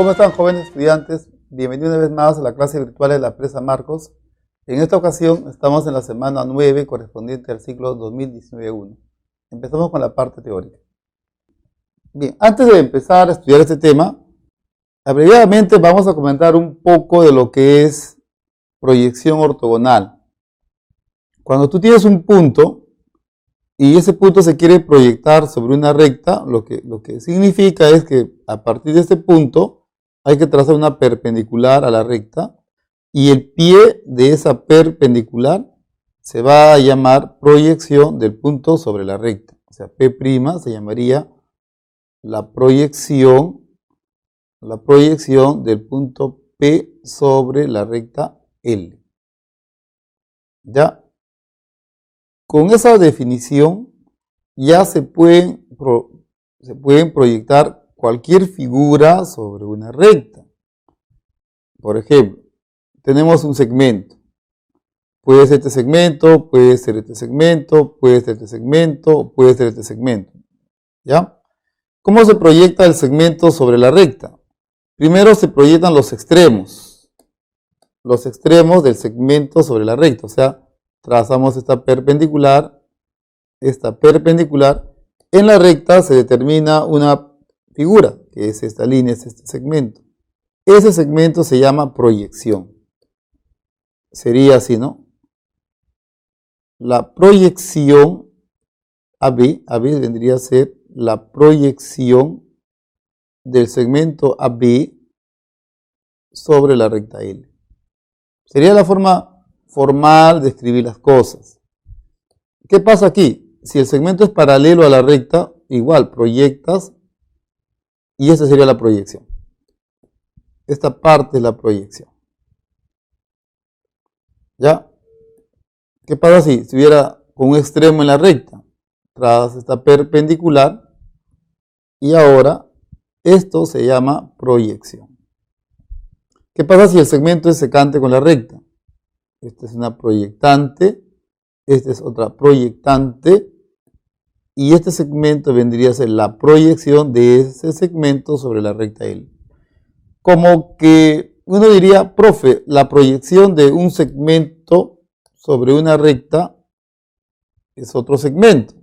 ¿Cómo están, jóvenes estudiantes? Bienvenidos una vez más a la clase virtual de la empresa Marcos. En esta ocasión estamos en la semana 9 correspondiente al ciclo 2019-1. Empezamos con la parte teórica. Bien, antes de empezar a estudiar este tema, abreviadamente vamos a comentar un poco de lo que es proyección ortogonal. Cuando tú tienes un punto y ese punto se quiere proyectar sobre una recta, lo que significa es que a partir de este punto hay que trazar una perpendicular a la recta y el pie de esa perpendicular se va a llamar proyección del punto sobre la recta. O sea, P' se llamaría la proyección del punto P sobre la recta L. ¿Ya? Con esa definición ya se pueden proyectar cualquier figura sobre una recta. Por ejemplo, tenemos un segmento. Puede ser este segmento, puede ser este segmento, puede ser este segmento, puede ser este segmento. ¿Ya? ¿Cómo se proyecta el segmento sobre la recta? Primero se proyectan los extremos del segmento sobre la recta. O sea, trazamos esta perpendicular. En la recta se determina una figura, que es esta línea, es este segmento. Ese segmento se llama proyección. Sería así, ¿no? La proyección AB vendría a ser la proyección del segmento AB sobre la recta L. Sería la forma formal de escribir las cosas. ¿Qué pasa aquí? Si el segmento es paralelo a la recta, igual proyectas y esta sería la proyección. Esta parte es la proyección. ¿Ya? ¿Qué pasa si estuviera con un extremo en la recta? Trazas esta perpendicular y ahora esto se llama proyección. ¿Qué pasa si el segmento es secante con la recta? Esta es una proyectante, esta es otra proyectante y este segmento vendría a ser la proyección de ese segmento sobre la recta L. Como que uno diría, profe, la proyección de un segmento sobre una recta es otro segmento.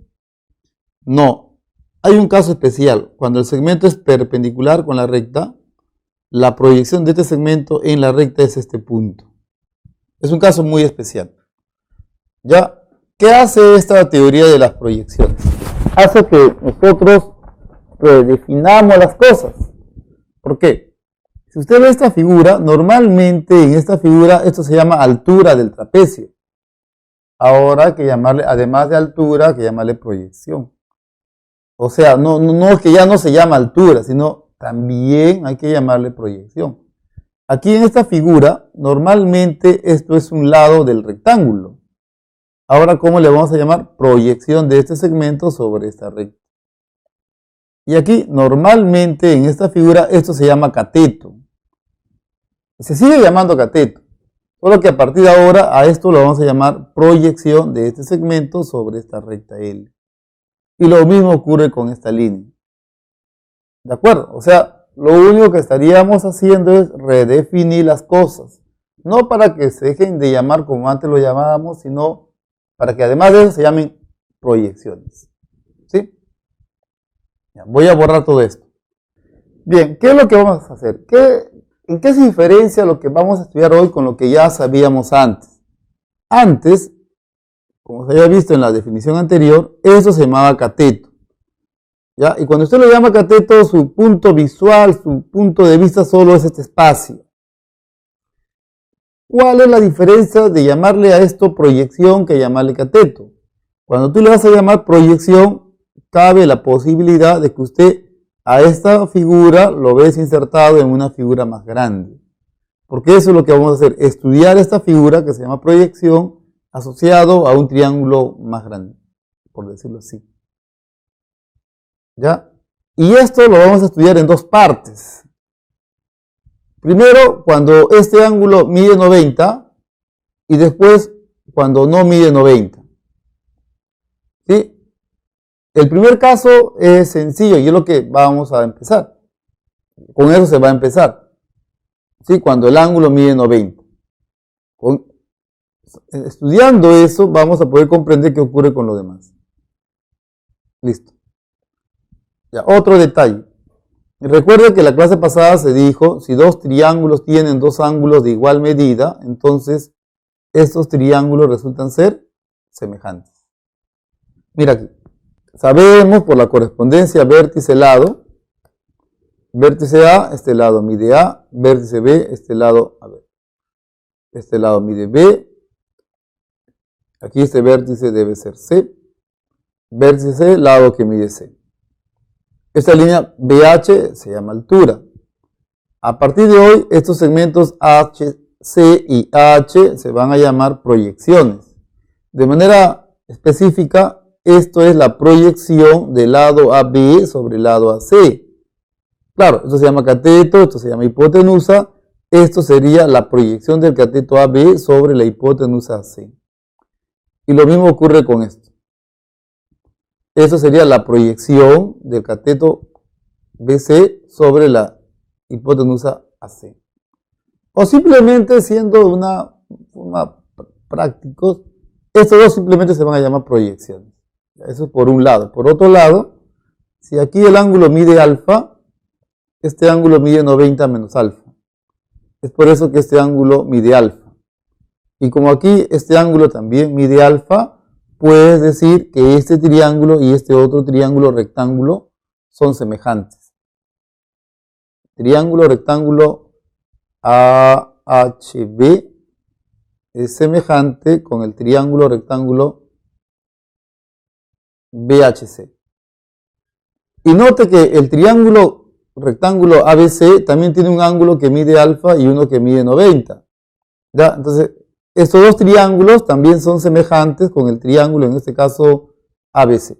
No, hay un caso especial. Cuando el segmento es perpendicular con la recta, la proyección de este segmento en la recta es este punto. Es un caso muy especial. ¿Ya? ¿Qué hace esta teoría de las proyecciones? Hace que nosotros redefinamos las cosas. ¿Por qué? Si usted ve esta figura, normalmente en esta figura esto se llama altura del trapecio. Ahora hay que llamarle, además de altura, hay que llamarle proyección. O sea, no es que ya no se llama altura, sino también hay que llamarle proyección. Aquí en esta figura, normalmente esto es un lado del rectángulo. Ahora, ¿cómo le vamos a llamar? Proyección de este segmento sobre esta recta. Y aquí, normalmente en esta figura, esto se llama cateto. Se sigue llamando cateto, solo que a partir de ahora a esto lo vamos a llamar proyección de este segmento sobre esta recta L. Y lo mismo ocurre con esta línea. ¿De acuerdo? O sea, lo único que estaríamos haciendo es redefinir las cosas. No para que se dejen de llamar como antes lo llamábamos, sino para que además de eso se llamen proyecciones. ¿Sí? Ya, voy a borrar todo esto. Bien, ¿qué es lo que vamos a hacer? ¿En qué se diferencia lo que vamos a estudiar hoy con lo que ya sabíamos antes? Antes, como se había visto en la definición anterior, eso se llamaba cateto. ¿Ya? Y cuando usted lo llama cateto, su punto visual, su punto de vista solo es este espacio. ¿Cuál es la diferencia de llamarle a esto proyección que llamarle cateto? Cuando tú le vas a llamar proyección, cabe la posibilidad de que usted a esta figura lo ves insertado en una figura más grande. Porque eso es lo que vamos a hacer, estudiar esta figura que se llama proyección asociado a un triángulo más grande, por decirlo así. ¿Ya? Y esto lo vamos a estudiar en dos partes. Primero, cuando este ángulo mide 90 y después cuando no mide 90. ¿Sí? El primer caso es sencillo y es lo que vamos a empezar. Con eso se va a empezar. ¿Sí? Cuando el ángulo mide 90. Estudiando eso, vamos a poder comprender qué ocurre con lo demás. Listo. Ya, otro detalle. Recuerda que la clase pasada se dijo, si dos triángulos tienen dos ángulos de igual medida, entonces estos triángulos resultan ser semejantes. Mira aquí. Sabemos por la correspondencia vértice-lado, vértice A, este lado mide A, vértice B, este lado mide B, aquí este vértice debe ser C, vértice C, lado que mide C. Esta línea BH se llama altura. A partir de hoy, estos segmentos HC y AH se van a llamar proyecciones. De manera específica, esto es la proyección del lado AB sobre el lado AC. Claro, esto se llama cateto, esto se llama hipotenusa. Esto sería la proyección del cateto AB sobre la hipotenusa AC. Y lo mismo ocurre con esto. Esto sería la proyección del cateto BC sobre la hipotenusa AC. O simplemente siendo de una forma prácticos, estos dos simplemente se van a llamar proyecciones. Eso es por un lado. Por otro lado, si aquí el ángulo mide alfa, este ángulo mide 90 menos alfa. Es por eso que este ángulo mide alfa. Y como aquí este ángulo también mide alfa, puedes decir que este triángulo y este otro triángulo rectángulo son semejantes. Triángulo rectángulo AHB es semejante con el triángulo rectángulo BHC. Y note que el triángulo rectángulo ABC también tiene un ángulo que mide alfa y uno que mide 90. ¿Ya? Entonces, estos dos triángulos también son semejantes con el triángulo, en este caso, ABC.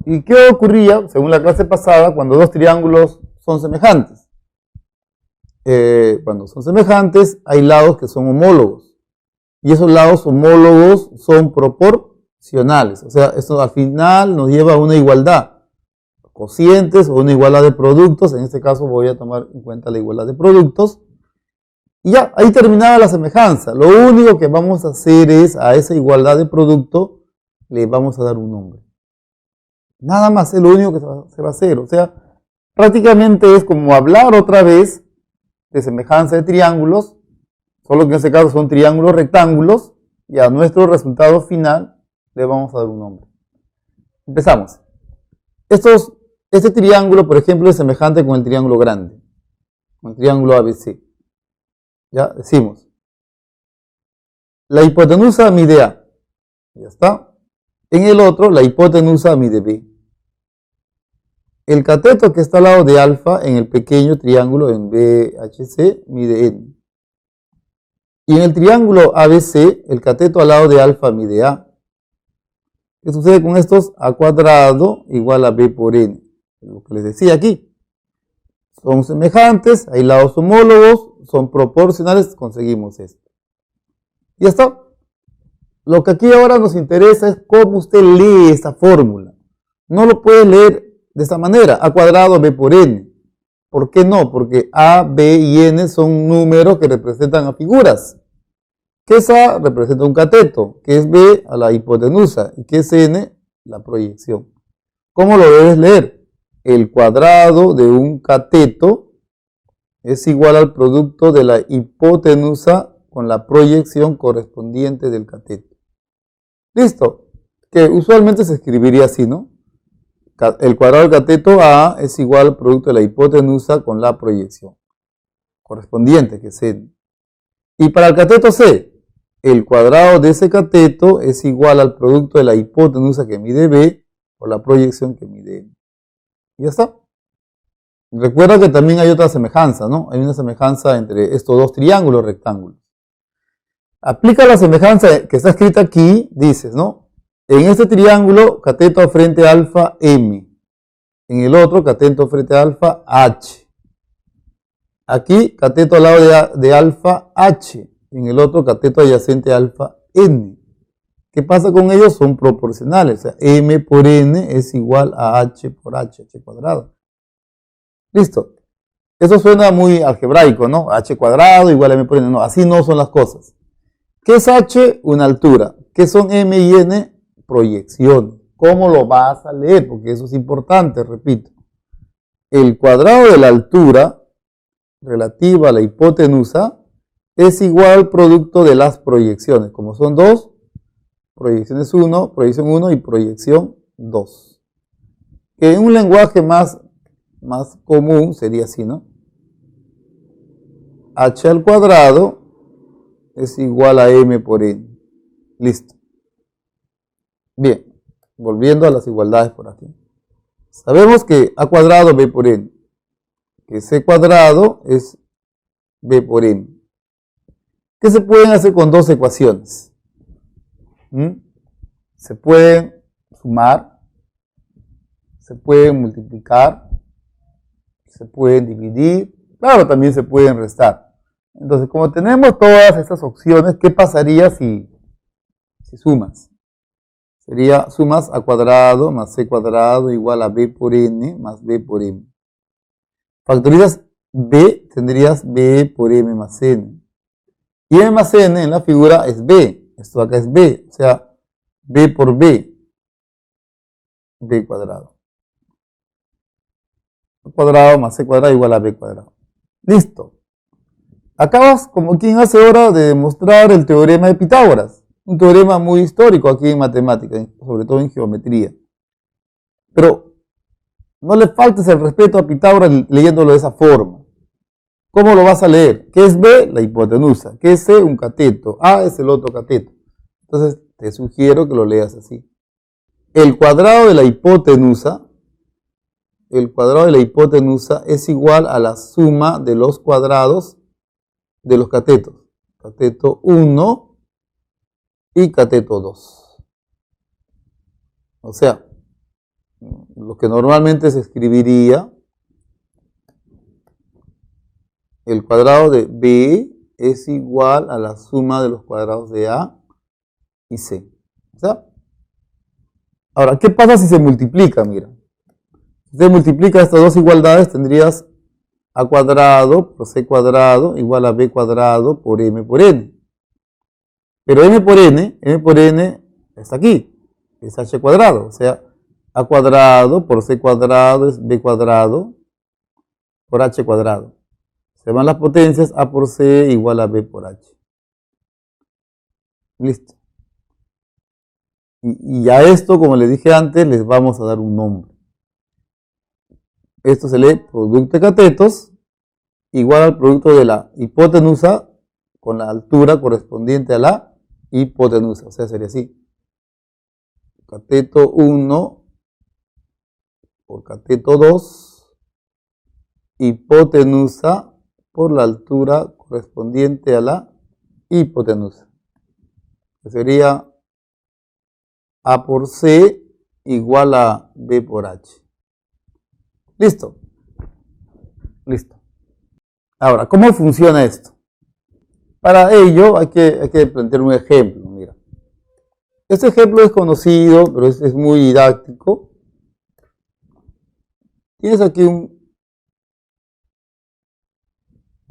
¿Y qué ocurría, según la clase pasada, cuando dos triángulos son semejantes? Cuando son semejantes, hay lados que son homólogos. Y esos lados homólogos son proporcionales. O sea, esto al final nos lleva a una igualdad. Cocientes o una igualdad de productos. En este caso voy a tomar en cuenta la igualdad de productos. Y ya, ahí terminaba la semejanza. Lo único que vamos a hacer es, a esa igualdad de producto, le vamos a dar un nombre. Nada más es lo único que se va a hacer. O sea, prácticamente es como hablar otra vez de semejanza de triángulos, solo que en este caso son triángulos rectángulos, y a nuestro resultado final le vamos a dar un nombre. Empezamos. Este triángulo, por ejemplo, es semejante con el triángulo grande, con el triángulo ABC. Ya decimos, la hipotenusa mide A, ya está. En el otro, la hipotenusa mide B. El cateto que está al lado de alfa en el pequeño triángulo en BHC mide N. Y en el triángulo ABC, el cateto al lado de alfa mide A. ¿Qué sucede con estos? A cuadrado igual a B por N. Lo que les decía aquí. Son semejantes, hay lados homólogos, son proporcionales, conseguimos esto. Ya está. Lo que aquí ahora nos interesa es cómo usted lee esta fórmula. No lo puede leer de esta manera, A cuadrado B por N. ¿Por qué no? Porque A, B y N son números que representan a figuras. ¿Qué es A? Representa un cateto. ¿Qué es B? A la hipotenusa. ¿Y qué es N? La proyección. ¿Cómo lo debes leer? El cuadrado de un cateto es igual al producto de la hipotenusa con la proyección correspondiente del cateto. ¿Listo? Que usualmente se escribiría así, ¿no? El cuadrado del cateto A es igual al producto de la hipotenusa con la proyección correspondiente, que es N. Y para el cateto C, el cuadrado de ese cateto es igual al producto de la hipotenusa que mide B por la proyección que mide N. Y ya está. Recuerda que también hay otra semejanza, ¿no? Hay una semejanza entre estos dos triángulos rectángulos. Aplica la semejanza que está escrita aquí, dices, ¿no? En este triángulo, cateto frente a alfa M. En el otro, cateto frente a alfa H. Aquí, cateto al lado de alfa H. En el otro, cateto adyacente a alfa N. ¿Qué pasa con ellos? Son proporcionales. O sea, M por N es igual a H por H, H cuadrado. Listo. Eso suena muy algebraico, ¿no? H cuadrado igual a m por n. No, así no son las cosas. ¿Qué es h? Una altura. ¿Qué son m y n? Proyección. ¿Cómo lo vas a leer? Porque eso es importante, repito. El cuadrado de la altura relativa a la hipotenusa es igual al producto de las proyecciones. Como son dos, proyección 1 y proyección 2. Que en un lenguaje más común sería así, ¿no? H al cuadrado es igual a m por n. Listo. Bien, volviendo a las igualdades por aquí. Sabemos que a cuadrado b por n, que c cuadrado es b por n. ¿Qué se pueden hacer con dos ecuaciones? Se pueden sumar, se pueden multiplicar, se pueden dividir, claro, también se pueden restar. Entonces, como tenemos todas estas opciones, ¿qué pasaría si sumas? Sería sumas a cuadrado más c cuadrado igual a b por n más b por m. Factorizas b, tendrías b por m más n. Y m más n en la figura es b. Esto acá es b, o sea, b por b, b cuadrado. A cuadrado más c cuadrado igual a b cuadrado. Listo. Acabas como quien hace ahora de demostrar el teorema de Pitágoras. Un teorema muy histórico aquí en matemáticas, sobre todo en geometría. Pero no le faltes el respeto a Pitágoras leyéndolo de esa forma. ¿Cómo lo vas a leer? ¿Qué es B? La hipotenusa. ¿Qué es C? Un cateto. A es el otro cateto. Entonces te sugiero que lo leas así. El cuadrado de la hipotenusa es igual a la suma de los cuadrados de los catetos. Cateto 1 y cateto 2. O sea, lo que normalmente se escribiría, el cuadrado de B es igual a la suma de los cuadrados de A y C. ¿Está? Ahora, ¿qué pasa si se multiplica? Mira, si se multiplica estas dos igualdades, tendrías A cuadrado por C cuadrado igual a B cuadrado por M por N. Pero M por N está aquí, es H cuadrado, o sea, A cuadrado por C cuadrado es B cuadrado por H cuadrado. Se van las potencias, A por C igual a B por H. Listo. Y a esto, como les dije antes, les vamos a dar un nombre. Esto se lee producto de catetos igual al producto de la hipotenusa con la altura correspondiente a la hipotenusa. O sea, sería así. Cateto 1 por cateto 2, hipotenusa por la altura correspondiente a la hipotenusa. Que sería A por C igual a B por H. ¿Listo? Listo. Ahora, ¿cómo funciona esto? Para ello hay que plantear un ejemplo. Mira, este ejemplo es conocido, pero es muy didáctico. Tienes aquí un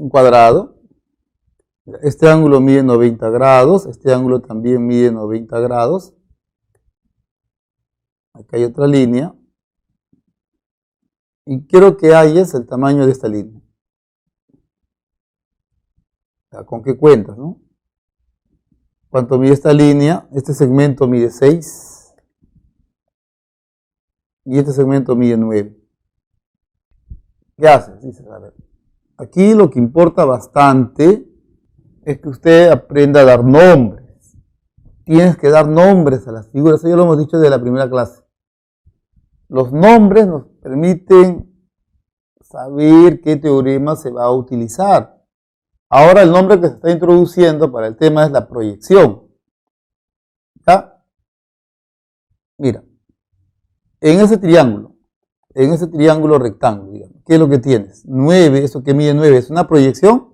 cuadrado. Este ángulo mide 90 grados, este ángulo también mide 90 grados. Acá hay otra línea. Y quiero que halles el tamaño de esta línea. ¿Con qué cuentas, no? ¿Cuánto mide esta línea? Este segmento mide 6. Y este segmento mide 9. ¿Qué haces? Dices, a ver. Aquí lo que importa bastante es que usted aprenda a dar nombres. Tienes que dar nombres a las figuras. Eso ya lo hemos dicho desde la primera clase. Los nombres nos permiten saber qué teorema se va a utilizar. Ahora el nombre que se está introduciendo para el tema es la proyección. ¿Ya? Mira, en ese triángulo rectángulo, digamos, ¿qué es lo que tienes? 9, eso que mide 9, ¿es una proyección?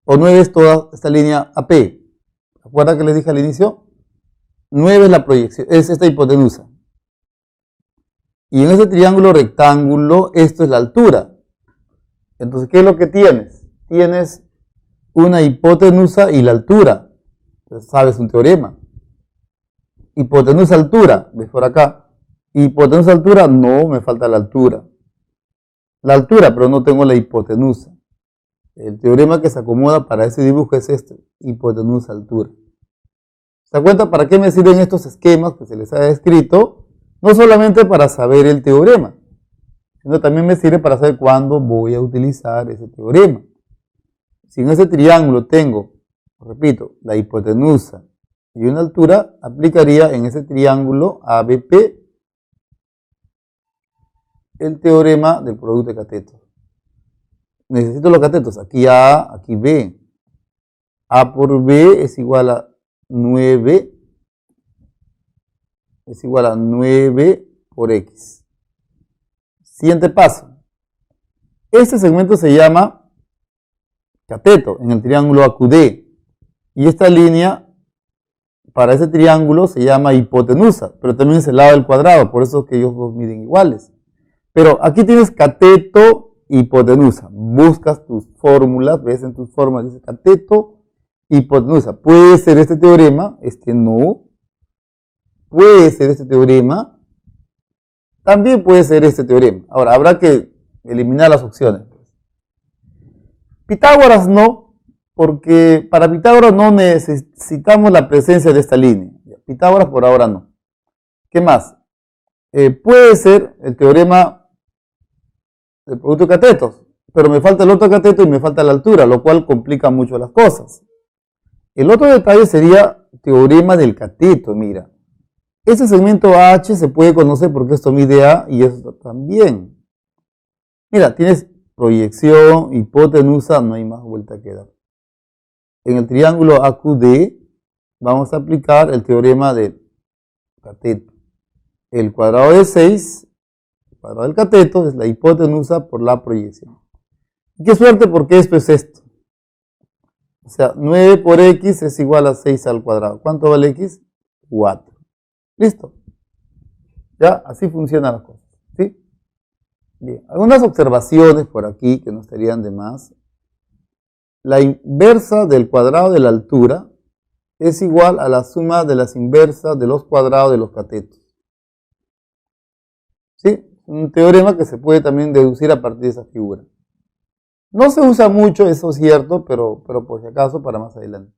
¿O 9 es toda esta línea AP? ¿Recuerda que les dije al inicio? 9 es la proyección, es esta hipotenusa. Y en ese triángulo rectángulo, esto es la altura. Entonces, ¿qué es lo que tienes? Tienes una hipotenusa y la altura. Entonces, sabes un teorema. Hipotenusa altura, ves por acá. Hipotenusa altura, no, me falta la altura. La altura, pero no tengo la hipotenusa. El teorema que se acomoda para ese dibujo es este, hipotenusa altura. ¿Se da cuenta para qué me sirven estos esquemas que se les ha escrito? No solamente para saber el teorema, sino también me sirve para saber cuándo voy a utilizar ese teorema. Si en ese triángulo tengo, repito, la hipotenusa y una altura, aplicaría en ese triángulo ABP el teorema del producto de catetos. Necesito los catetos, aquí A, aquí B. A por B es igual a 9, por X. Siguiente paso. Este segmento se llama cateto en el triángulo AQD. Y esta línea para ese triángulo se llama hipotenusa, pero también es el lado del cuadrado, por eso es que ellos dos miden iguales. Pero aquí tienes cateto, hipotenusa. Buscas tus fórmulas, ves en tus fórmulas, dice cateto, hipotenusa. Puede ser este teorema, este no. Puede ser este teorema. También puede ser este teorema. Ahora, habrá que eliminar las opciones. Pitágoras no, porque para Pitágoras no necesitamos la presencia de esta línea. Pitágoras por ahora no. ¿Qué más? Puede ser el teorema del producto de catetos, pero me falta el otro cateto y me falta la altura, lo cual complica mucho las cosas. El otro detalle sería teorema del cateto, mira. Ese segmento H se puede conocer porque esto mide A y esto también. Mira, tienes proyección, hipotenusa, no hay más vuelta que dar. En el triángulo AQD vamos a aplicar el teorema del cateto. El cuadrado de 6, el cuadrado del cateto, es la hipotenusa por la proyección. Y qué suerte porque esto es esto. O sea, 9 por X es igual a 6 al cuadrado. ¿Cuánto vale X? 4. ¿Listo? Ya, así funcionan las cosas. ¿Sí? Bien, algunas observaciones por aquí que no estarían de más. La inversa del cuadrado de la altura es igual a la suma de las inversas de los cuadrados de los catetos. ¿Sí? Un teorema que se puede también deducir a partir de esa figura. No se usa mucho, eso es cierto, pero por si acaso para más adelante.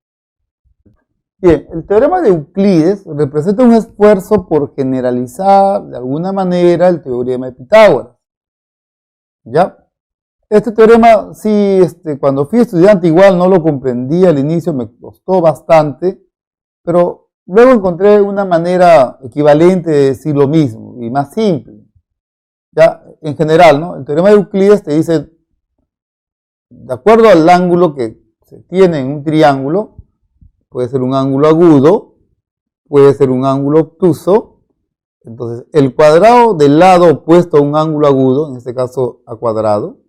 Bien, el teorema de Euclides representa un esfuerzo por generalizar de alguna manera el teorema de Pitágoras. ¿Ya? Este teorema, sí, cuando fui estudiante igual no lo comprendí al inicio, me costó bastante, pero luego encontré una manera equivalente de decir lo mismo y más simple. Ya, en general, ¿no? El teorema de Euclides te dice, de acuerdo al ángulo que se tiene en un triángulo, puede ser un ángulo agudo, puede ser un ángulo obtuso. Entonces, el cuadrado del lado opuesto a un ángulo agudo, en este caso a cuadrado,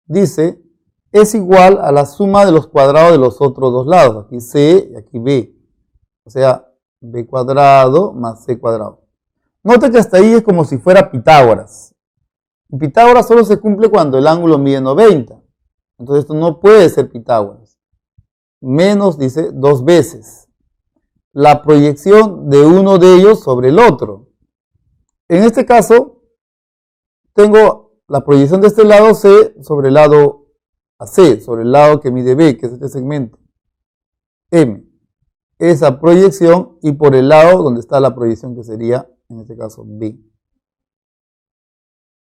dice, es igual a la suma de los cuadrados de los otros dos lados. Aquí C y aquí B. O sea, B cuadrado más C cuadrado. Note que hasta ahí es como si fuera Pitágoras. Y Pitágoras solo se cumple cuando el ángulo mide 90. Entonces esto no puede ser Pitágoras. Menos, dice, 2 veces la proyección de uno de ellos sobre el otro. En este caso, tengo la proyección de este lado C sobre el lado AC, sobre el lado que mide B, que es este segmento. M. Esa proyección y por el lado donde está la proyección que sería, en este caso, B.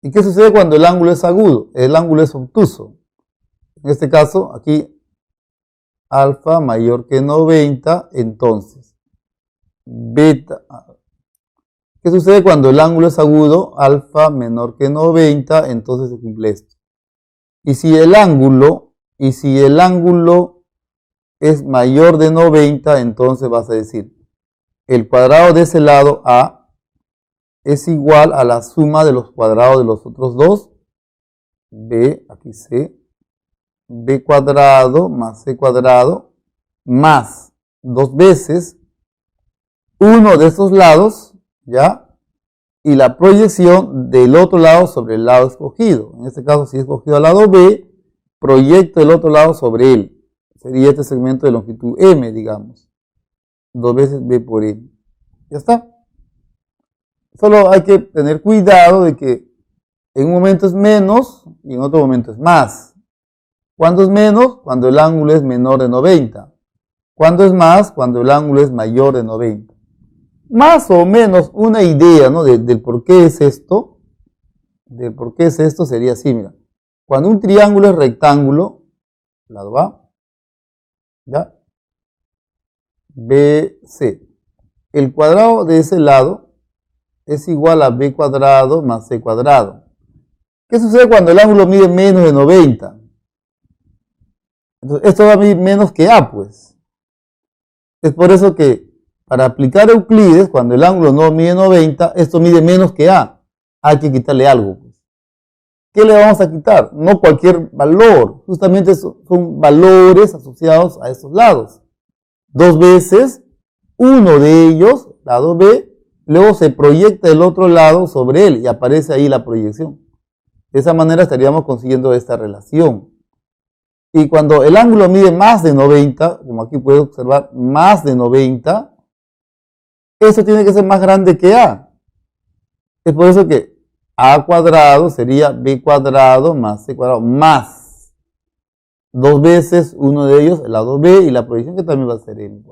¿Y qué sucede cuando el ángulo es agudo? El ángulo es obtuso. En este caso, aquí alfa mayor que 90, entonces beta. ¿Qué sucede cuando el ángulo es agudo? Alfa menor que 90, entonces se cumple esto. Y si el ángulo es mayor de 90, entonces vas a decir, el cuadrado de ese lado A es igual a la suma de los cuadrados de los otros dos. B, aquí C, B cuadrado más C cuadrado, más 2 veces uno de estos lados, ¿ya? y la proyección del otro lado sobre el lado escogido. En este caso, si he escogido al lado B, proyecto el otro lado sobre él. Sería este segmento de longitud M, digamos. 2 veces B por M. Ya está. Solo hay que tener cuidado de que en un momento es menos y en otro momento es más. ¿Cuándo es menos? Cuando el ángulo es menor de 90. ¿Cuándo es más? Cuando el ángulo es mayor de 90. Más o menos una idea, ¿no? del por qué es esto. Del por qué es esto sería así, mira. Cuando un triángulo es rectángulo, lado A, ¿ya? BC. El cuadrado de ese lado es igual a B cuadrado más C cuadrado. ¿Qué sucede cuando el ángulo mide menos de 90? Entonces, esto va a medir menos que A, pues. Es por eso que para aplicar Euclides, cuando el ángulo no mide 90, esto mide menos que A. Hay que quitarle algo, pues. ¿Qué le vamos a quitar? No cualquier valor. Justamente son valores asociados a estos lados. 2 veces, uno de ellos, lado B, luego se proyecta el otro lado sobre él y aparece ahí la proyección. De esa manera estaríamos consiguiendo esta relación. Y cuando el ángulo mide más de 90, como aquí puedes observar, más de 90, eso tiene que ser más grande que A. Es por eso que A cuadrado sería B cuadrado más C cuadrado más 2 veces uno de ellos, el lado B, y la proyección que también va a ser M.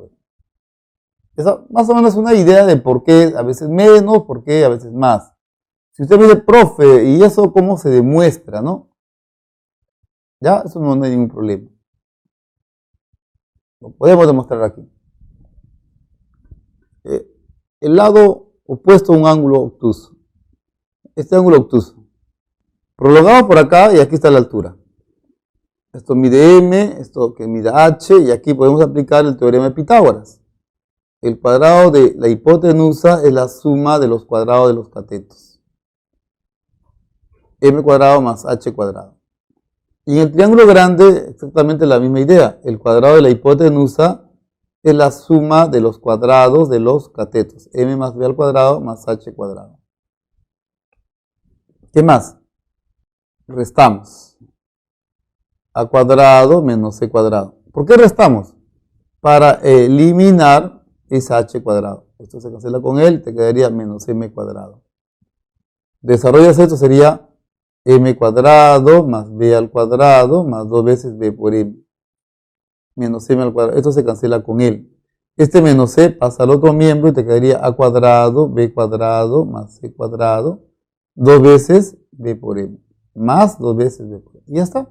Esa más o menos es una idea de por qué a veces menos, por qué a veces más. Si usted me dice, profe, ¿y eso cómo se demuestra, no? Ya, eso no hay ningún problema. Lo podemos demostrar aquí. El lado opuesto a un ángulo obtuso. Este ángulo obtuso. Prolongado por acá y aquí está la altura. Esto mide M, esto que mide H, y aquí podemos aplicar el teorema de Pitágoras. El cuadrado de la hipotenusa es la suma de los cuadrados de los catetos. M cuadrado más H cuadrado. Y en el triángulo grande, exactamente la misma idea. El cuadrado de la hipotenusa es la suma de los cuadrados de los catetos. M más B al cuadrado más H cuadrado. ¿Qué más? Restamos. A cuadrado menos C cuadrado. ¿Por qué restamos? Para eliminar ese H cuadrado. Esto se cancela con él, te quedaría menos M cuadrado. Desarrollas esto, sería M cuadrado más B al cuadrado más 2 veces B por M. Menos M al cuadrado. Esto se cancela con él. Este menos C pasa al otro miembro y te quedaría A cuadrado, B cuadrado más C cuadrado. 2 veces B por M. Más 2 veces B por M. Y ya está.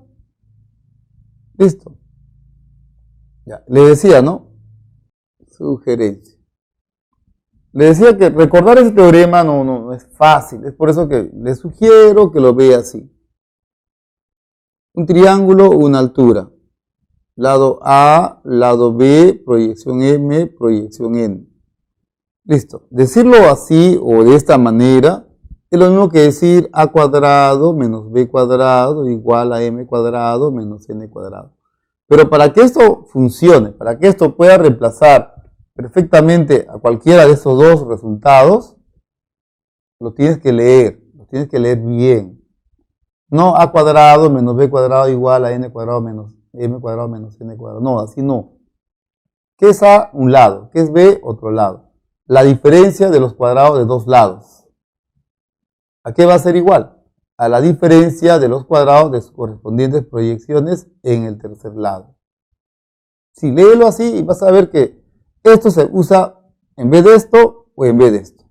Listo. Ya. Le decía, ¿no? Sugerencia. Le decía que recordar ese teorema no es fácil. Es por eso que le sugiero que lo vea así. Un triángulo, una altura. Lado A, lado B, proyección M, proyección N. Listo. Decirlo así o de esta manera es lo mismo que decir A cuadrado menos B cuadrado igual a M cuadrado menos N cuadrado. Pero para que esto funcione, para que esto pueda reemplazar perfectamente a cualquiera de estos dos resultados, lo tienes que leer bien. No A cuadrado menos B cuadrado igual a N cuadrado menos M cuadrado menos N cuadrado. No, así no. ¿Qué es A? Un lado. ¿Qué es B? Otro lado. La diferencia de los cuadrados de dos lados. ¿A qué va a ser igual? A la diferencia de los cuadrados de sus correspondientes proyecciones en el tercer lado. Sí, léelo así y vas a ver que esto se usa en vez de esto o en vez de esto.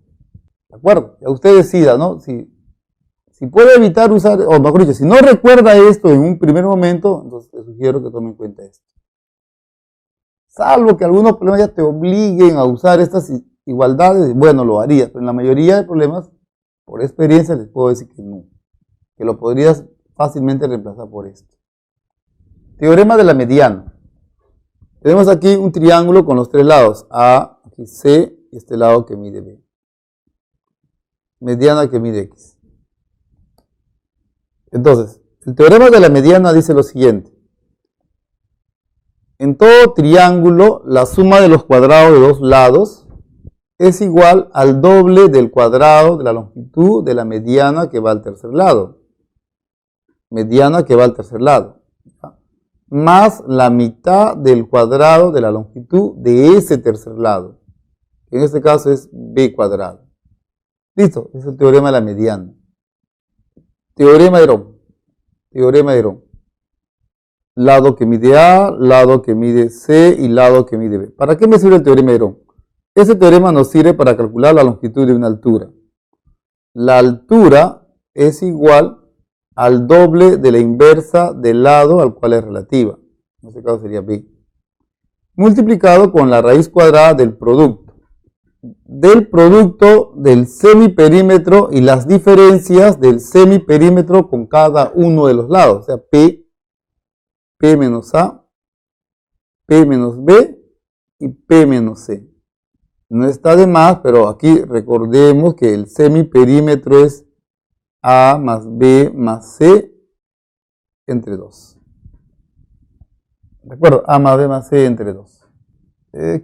¿De acuerdo? Ya usted decida, ¿no? Si puede evitar usar, o mejor dicho, si no recuerda esto en un primer momento, entonces te sugiero que tome en cuenta esto. Salvo que algunos problemas ya te obliguen a usar estas igualdades, bueno, lo harías, pero en la mayoría de problemas, por experiencia, les puedo decir que no. Que lo podrías fácilmente reemplazar por esto. Teorema de la mediana. Tenemos aquí un triángulo con los tres lados, A, aquí C, y este lado que mide B. Mediana que mide X. Entonces, el teorema de la mediana dice lo siguiente. En todo triángulo, la suma de los cuadrados de dos lados es igual al doble del cuadrado de la longitud de la mediana que va al tercer lado. Mediana que va al tercer lado. Más la mitad del cuadrado de la longitud de ese tercer lado. En este caso es b cuadrado. Listo, es el teorema de la mediana. Teorema de Herón. Teorema de Herón. Lado que mide A, lado que mide C y lado que mide B. ¿Para qué me sirve el teorema de Herón? Ese teorema nos sirve para calcular la longitud de una altura. La altura es igual al doble de la inversa del lado al cual es relativa. En este caso sería B. Multiplicado con la raíz cuadrada del producto. Del producto del semiperímetro y las diferencias del semiperímetro con cada uno de los lados. O sea, P menos A, P menos B y P menos C. No está de más, pero aquí recordemos que el semiperímetro es A más B más C entre 2. ¿De acuerdo? A más B más C entre 2.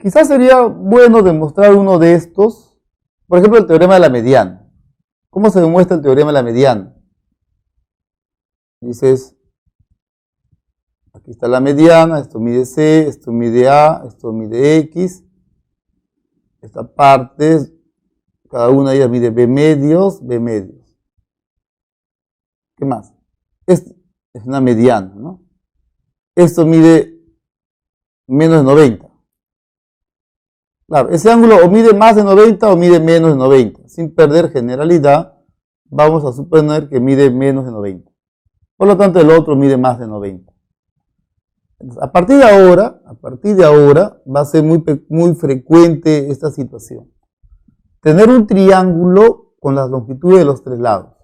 Quizás sería bueno demostrar uno de estos. Por ejemplo, el teorema de la mediana. ¿Cómo se demuestra el teorema de la mediana? Dices, aquí está la mediana, esto mide C, esto mide A, esto mide X. Esta parte, cada una de ellas mide B medios, B medios. ¿Qué más? Esto es una mediana, ¿no? Esto mide menos de 90. Claro, ese ángulo o mide más de 90 o mide menos de 90. Sin perder generalidad, vamos a suponer que mide menos de 90. Por lo tanto, el otro mide más de 90. Entonces, a partir de ahora, va a ser muy frecuente esta situación. Tener un triángulo con las longitudes de los tres lados.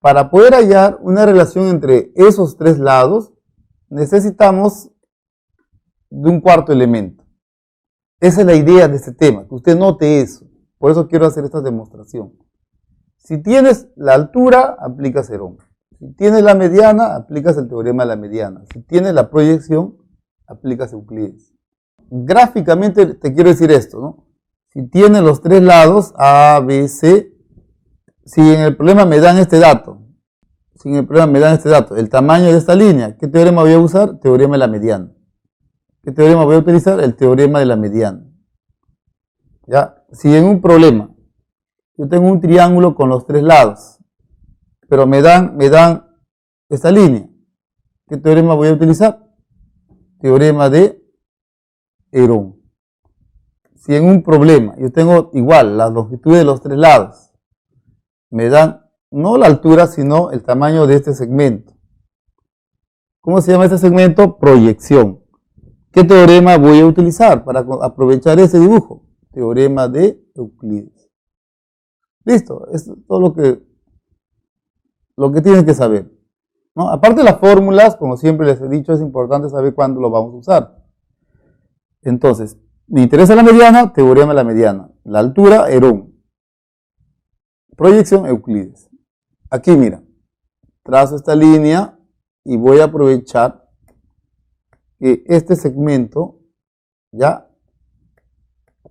Para poder hallar una relación entre esos tres lados, necesitamos de un cuarto elemento. Esa es la idea de este tema, que usted note eso. Por eso quiero hacer esta demostración. Si tienes la altura, aplicas Herón. Si tienes la mediana, aplicas el teorema de la mediana. Si tienes la proyección, aplicas Euclides. Gráficamente te quiero decir esto, ¿no? Si tienes los tres lados, A, B, C, si en el problema me dan este dato, el tamaño de esta línea, ¿qué teorema voy a usar? Teorema de la mediana. ¿Qué teorema voy a utilizar? El teorema de la mediana. ¿Ya? Si en un problema yo tengo un triángulo con los tres lados, pero me dan esta línea, ¿qué teorema voy a utilizar? Teorema de Herón. Si en un problema yo tengo igual las longitudes de los tres lados, me dan no la altura, sino el tamaño de este segmento. ¿Cómo se llama este segmento? Proyección. ¿Qué teorema voy a utilizar para aprovechar ese dibujo? Teorema de Euclides. Listo, es todo lo que tienen que saber, ¿no? Aparte de las fórmulas, como siempre les he dicho, es importante saber cuándo lo vamos a usar. Entonces, me interesa la mediana, teorema de la mediana. La altura, Herón. Proyección, Euclides. Aquí, mira, trazo esta línea y voy a aprovechar que este segmento, ya,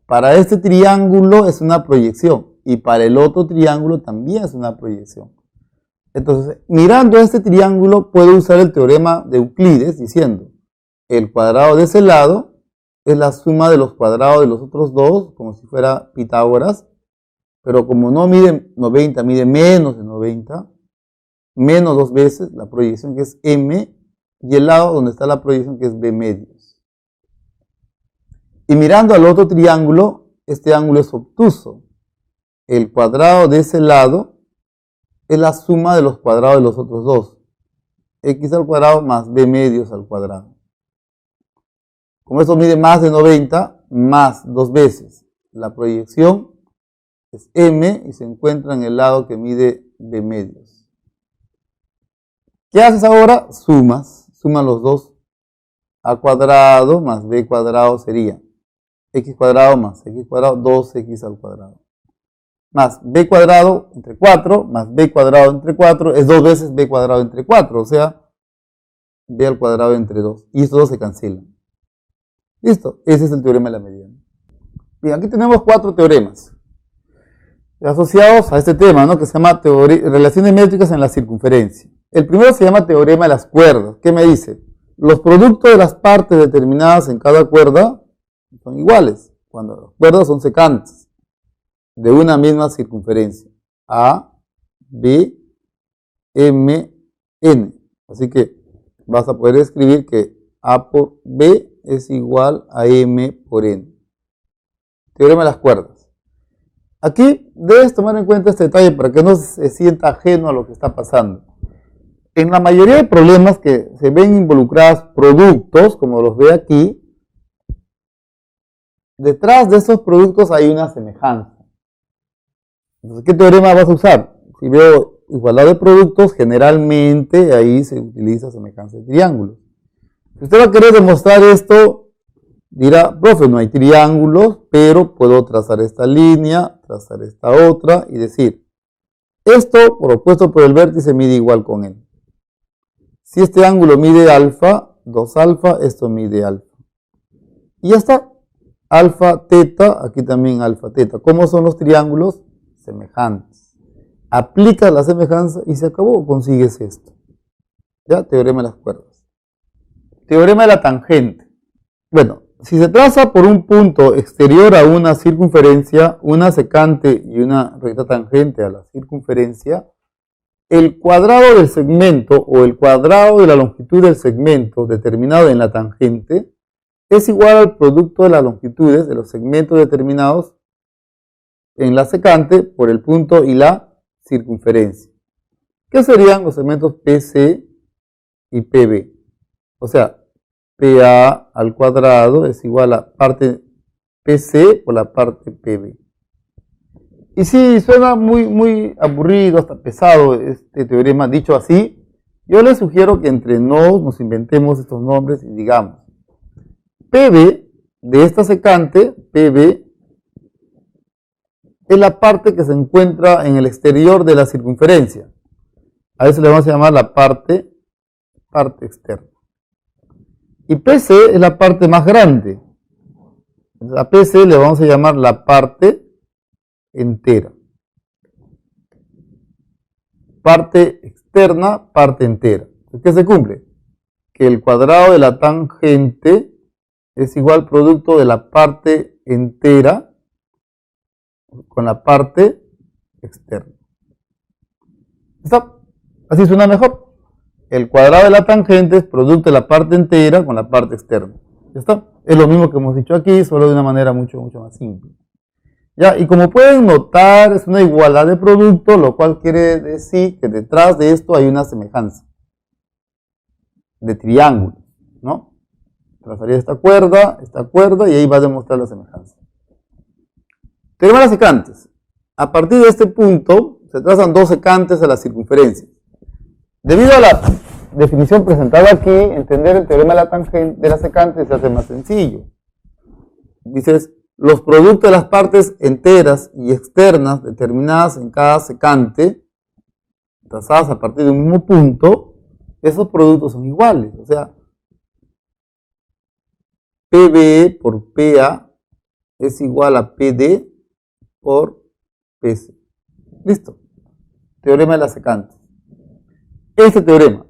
para este triángulo es una proyección y para el otro triángulo también es una proyección. Entonces, mirando este triángulo, puedo usar el teorema de Euclides diciendo, el cuadrado de ese lado es la suma de los cuadrados de los otros dos, como si fuera Pitágoras, pero como no mide 90, mide menos de 90, menos dos veces la proyección que es M, y el lado donde está la proyección que es B medios. Y mirando al otro triángulo, este ángulo es obtuso. El cuadrado de ese lado es la suma de los cuadrados de los otros dos. X al cuadrado más B medios al cuadrado. Como esto mide más de 90, más dos veces la proyección es M y se encuentra en el lado que mide B medios. ¿Qué haces ahora? Sumas los dos. A cuadrado más B cuadrado sería X cuadrado más X cuadrado, 2X al cuadrado. Más B cuadrado entre 4, más B cuadrado entre 4, es dos veces B cuadrado entre 4, o sea, B al cuadrado entre 2. Y estos dos se cancelan. Listo, ese es el teorema de la mediana. Bien, aquí tenemos 4 teoremas asociados a este tema, ¿no? Que se llama relaciones métricas en la circunferencia. El primero se llama teorema de las cuerdas. ¿Qué me dice? Los productos de las partes determinadas en cada cuerda son iguales cuando las cuerdas son secantes de una misma circunferencia. A, B, M, N. Así que vas a poder escribir que A por B es igual a M por N. Teorema de las cuerdas. Aquí debes tomar en cuenta este detalle para que no se sienta ajeno a lo que está pasando. En la mayoría de problemas que se ven involucrados productos, como los ve aquí, detrás de esos productos hay una semejanza. Entonces, ¿qué teorema vas a usar? Si veo igualdad de productos, generalmente ahí se utiliza semejanza de triángulos. Si usted va a querer demostrar esto, dirá, profe, no hay triángulos, pero puedo trazar esta línea, trazar esta otra y decir, esto por opuesto por el vértice mide igual con él. Si este ángulo mide alfa, 2 alfa, esto mide alfa. Y ya está. Alfa, teta, aquí también alfa, teta. ¿Cómo son los triángulos? Semejantes. Aplicas la semejanza y se acabó, consigues esto. Ya, teorema de las cuerdas. Teorema de la tangente. Bueno, si se traza por un punto exterior a una circunferencia, una secante y una recta tangente a la circunferencia, el cuadrado del segmento o el cuadrado de la longitud del segmento determinado en la tangente es igual al producto de las longitudes de los segmentos determinados en la secante por el punto y la circunferencia. ¿Qué serían los segmentos PC y PB? O sea, PA al cuadrado es igual a parte PC por la parte PB. Y si suena muy aburrido, hasta pesado este teorema dicho así, yo les sugiero que entre nos inventemos estos nombres y digamos, PB de esta secante, PB, es la parte que se encuentra en el exterior de la circunferencia. A eso le vamos a llamar la parte externa. Y PC es la parte más grande. A PC le vamos a llamar la parte entera. Parte externa, parte entera. ¿Qué se cumple? Que el cuadrado de la tangente es igual producto de la parte entera con la parte externa. ¿Está? Así suena mejor. El cuadrado de la tangente es producto de la parte entera con la parte externa. ¿Ya está? Es lo mismo que hemos dicho aquí, solo de una manera mucho más simple. Ya, y como pueden notar, es una igualdad de producto, lo cual quiere decir que detrás de esto hay una semejanza de triángulo, ¿no? Trazaría esta cuerda y ahí va a demostrar la semejanza. Teorema de las secantes. A partir de este punto, se trazan 2 secantes a la circunferencia. Debido a la definición presentada aquí, entender el teorema de la tangente de la secante se hace más sencillo. Dices, los productos de las partes enteras y externas determinadas en cada secante, trazadas a partir de un mismo punto, esos productos son iguales. O sea, PB por PA es igual a PD por PC. Listo. Teorema de la secante. Este teorema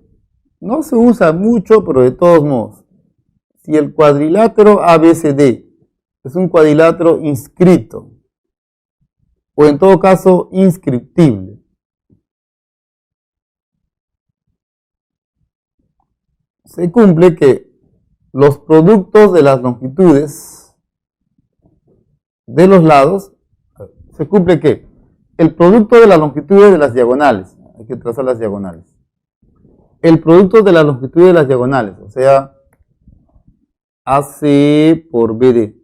no se usa mucho, pero de todos modos, si el cuadrilátero ABCD es un cuadrilátero inscrito, o en todo caso inscriptible, se cumple que los productos de las longitudes de los lados, se cumple que el producto de las longitudes de las diagonales, hay que trazar las diagonales, el producto de las longitudes de las diagonales, o sea, AC por BD.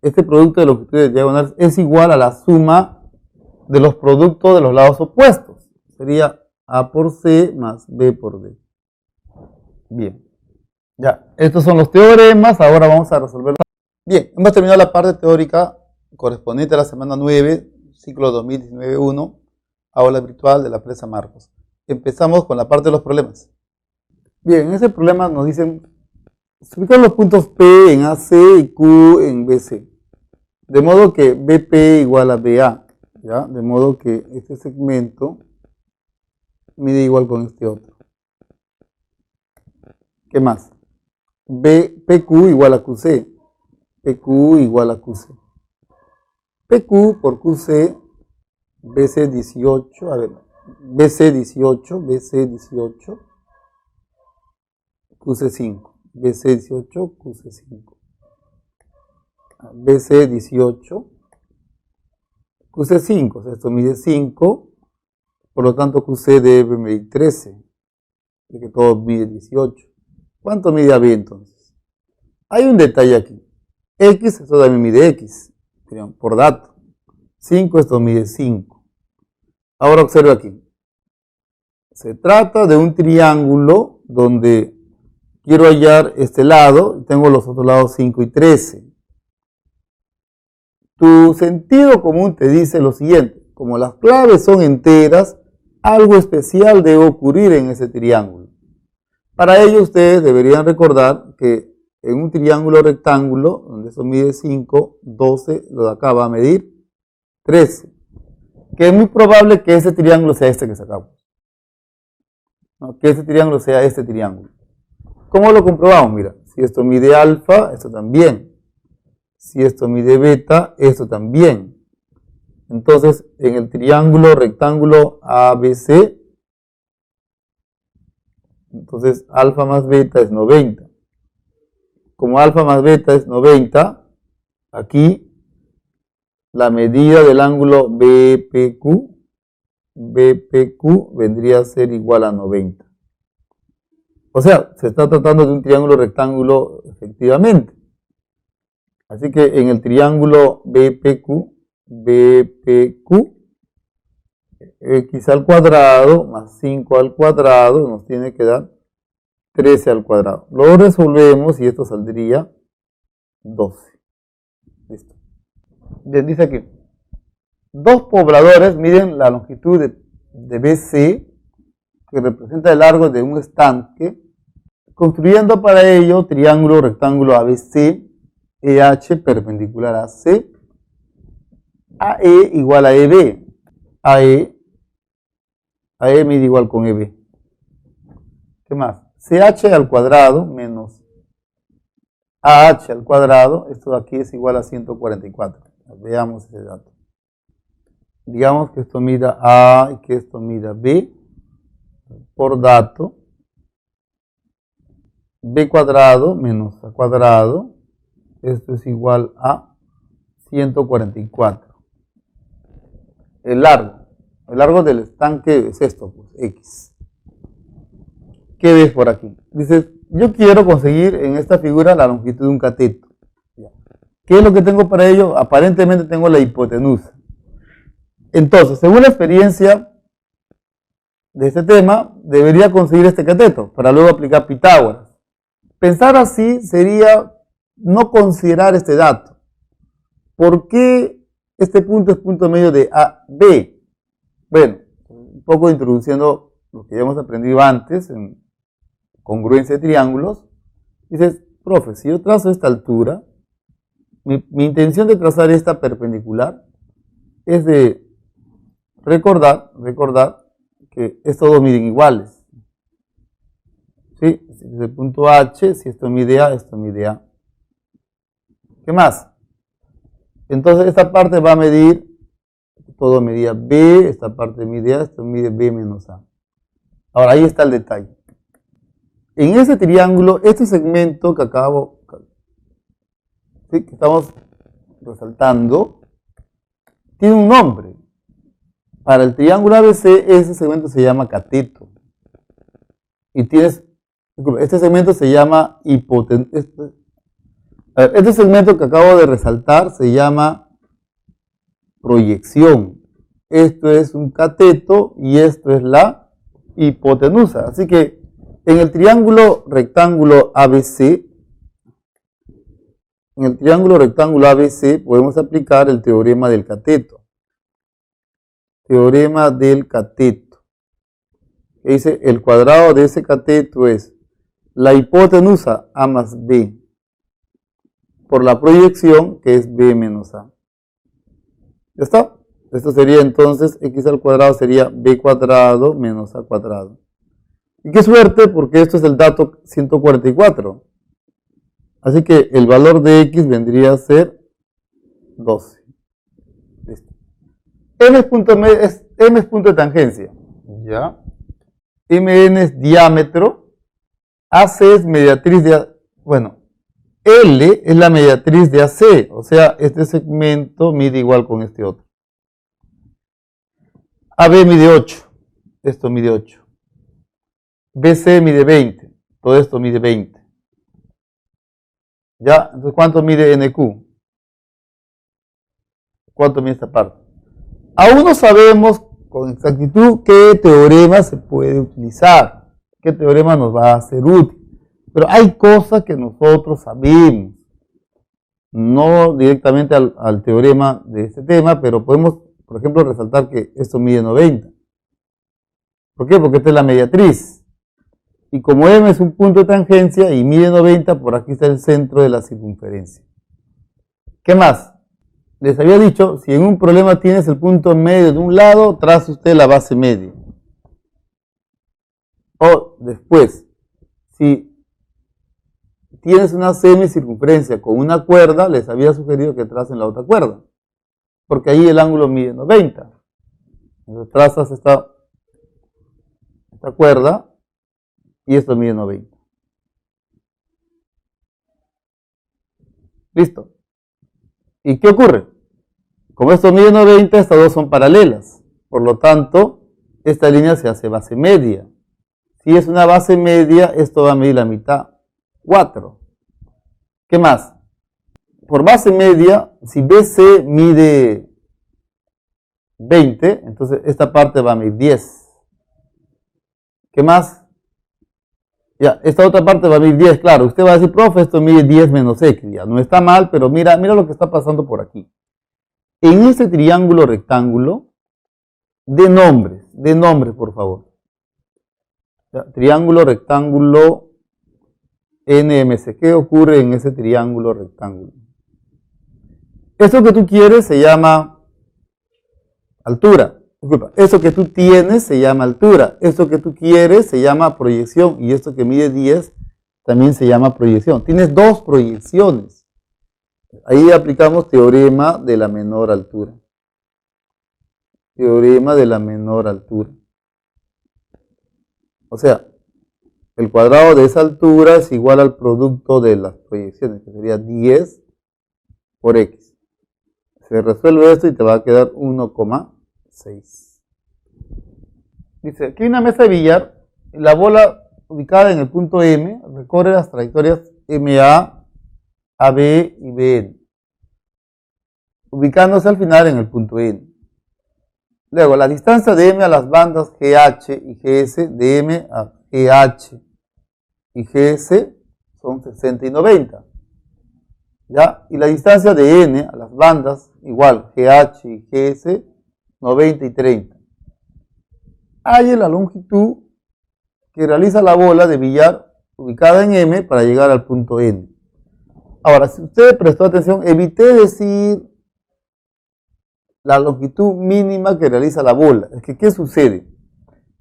Este producto de longitudes diagonales es igual a la suma de los productos de los lados opuestos. Sería A por C más B por D. Bien. Ya, estos son los teoremas. Ahora vamos a resolverlos. Bien, hemos terminado la parte teórica correspondiente a la semana 9, ciclo 2019-1, aula virtual de la Presa Marcos. Empezamos con la parte de los problemas. Bien, en ese problema nos dicen Se ubican los puntos P en AC y Q en BC. De modo que BP igual a BA. ¿Ya? De modo que este segmento mide igual con este otro. ¿Qué más? PQ igual a QC. PQ igual a QC. PQ por QC, BC 18, a ver, BC 18, BC 18, QC 5. BC 18, QC 5. BC 18, QC 5, o sea, esto mide 5, por lo tanto QC debe medir 13, porque todo mide 18. ¿Cuánto mide AB entonces? Hay un detalle aquí. X, esto también mide X, por dato. 5, esto mide 5. Ahora observa aquí. Se trata de un triángulo donde quiero hallar este lado, y tengo los otros lados 5 y 13. Tu sentido común te dice lo siguiente: como las claves son enteras, algo especial debe ocurrir en ese triángulo. Para ello ustedes deberían recordar que en un triángulo rectángulo, donde eso mide 5, 12, lo de acá va a medir 13. Que es muy probable que ese triángulo sea este que sacamos. ¿No? Que ese triángulo sea este triángulo. ¿Cómo lo comprobamos? Mira, si esto mide alfa, esto también. Si esto mide beta, esto también. Entonces, en el triángulo rectángulo ABC, entonces alfa más beta es 90. Como alfa más beta es 90, aquí la medida del ángulo BPQ vendría a ser igual a 90. O sea, se está tratando de un triángulo rectángulo efectivamente. Así que en el triángulo BPQ, x al cuadrado más 5 al cuadrado nos tiene que dar 13 al cuadrado. Lo resolvemos y esto saldría 12. Listo. Bien, dice aquí. Dos pobladores miden la longitud de BC, que representa el largo de un estanque, construyendo para ello triángulo rectángulo ABC, EH perpendicular a C, AE igual a EB. AE mide igual con EB. ¿Qué más? CH al cuadrado menos AH al cuadrado, esto de aquí es igual a 144. Veamos ese dato. Digamos que esto mida A y que esto mida B. Por dato, B cuadrado menos A cuadrado, esto es igual a 144. El largo del estanque es esto, pues, X. ¿Qué ves por aquí? Dices, yo quiero conseguir en esta figura la longitud de un cateto. ¿Qué es lo que tengo para ello? Aparentemente tengo la hipotenusa. Entonces, según la experiencia de este tema, debería conseguir este cateto para luego aplicar Pitágoras. Pensar así sería no considerar este dato. ¿Por qué este punto es punto medio de AB? Bueno, un poco introduciendo lo que ya hemos aprendido antes en congruencia de triángulos. Dices, profe, si yo trazo esta altura, mi intención de trazar esta perpendicular es de recordar que estos dos miden iguales. ¿Sí? Desde el punto H, si esto mide A, esto mide A. ¿Qué más? Entonces esta parte va a medir, todo medía B, esta parte mide A, esto mide B menos A. Ahora ahí está el detalle. En ese triángulo, este segmento que ¿sí?, que estamos resaltando, tiene un nombre. Para el triángulo ABC, ese segmento se llama cateto. Y este segmento se llama hipotenusa. Este segmento que acabo de resaltar se llama proyección. Esto es un cateto y esto es la hipotenusa. Así que en el triángulo rectángulo ABC, podemos aplicar el teorema del cateto. Teorema del cateto. Que dice, el cuadrado de ese cateto es la hipotenusa A más B por la proyección que es B menos A. ¿Ya está? Esto sería entonces x al cuadrado sería b cuadrado menos a cuadrado. Y qué suerte, porque esto es el dato 144. Así que el valor de x vendría a ser 12. Listo. M es punto de tangencia. ¿Ya? Mn es diámetro. AC es mediatriz de... Bueno, L es la mediatriz de AC. O sea, este segmento mide igual con este otro. AB mide 8. Esto mide 8. BC mide 20. Todo esto mide 20. ¿Ya? Entonces, ¿cuánto mide NQ? ¿Cuánto mide esta parte? Aún no sabemos con exactitud qué teorema se puede utilizar, qué teorema nos va a ser útil. Pero hay cosas que nosotros sabemos. No directamente al teorema de este tema, pero podemos, por ejemplo, resaltar que esto mide 90. ¿Por qué? Porque esta es la mediatriz. Y como M es un punto de tangencia y mide 90, por aquí está el centro de la circunferencia. ¿Qué más? Les había dicho, si en un problema tienes el punto medio de un lado, trace usted la base media. O después, si tienes una semicircunferencia con una cuerda, les había sugerido que tracen la otra cuerda. Porque ahí el ángulo mide 90. Entonces trazas esta cuerda y esto mide 90. ¿Listo? ¿Y qué ocurre? Como esto mide 90, estas dos son paralelas. Por lo tanto, esta línea se hace base media. Si es una base media, esto va a medir la mitad, 4. ¿Qué más? Por base media, si BC mide 20, entonces esta parte va a medir 10. ¿Qué más? Ya, esta otra parte va a medir 10, claro. Usted va a decir, profe, esto mide 10 menos x. Ya, no está mal, pero mira lo que está pasando por aquí. En este triángulo rectángulo, de nombres, por favor. Ya, triángulo rectángulo NMC. ¿Qué ocurre en ese triángulo rectángulo? Eso que tú quieres se llama altura. Disculpa, eso que tú tienes se llama altura. Eso que tú quieres se llama proyección. Y esto que mide 10 también se llama proyección. Tienes dos proyecciones. Ahí aplicamos teorema de la menor altura. Teorema de la menor altura. O sea, el cuadrado de esa altura es igual al producto de las proyecciones, que sería 10 por x. Se resuelve esto y te va a quedar 1,6. Dice, aquí hay una mesa de billar, la bola ubicada en el punto M recorre las trayectorias MA, AB y BN, ubicándose al final en el punto N. Luego, la distancia de M a las bandas GH y GS, de M a GH y GS son 60 y 90. ¿Ya? Y la distancia de N a las bandas, igual, GH y GS, 90 y 30. Hay la longitud que realiza la bola de billar ubicada en M para llegar al punto N. Ahora, si usted prestó atención, evité decir la longitud mínima que realiza la bola. Es que, ¿qué sucede?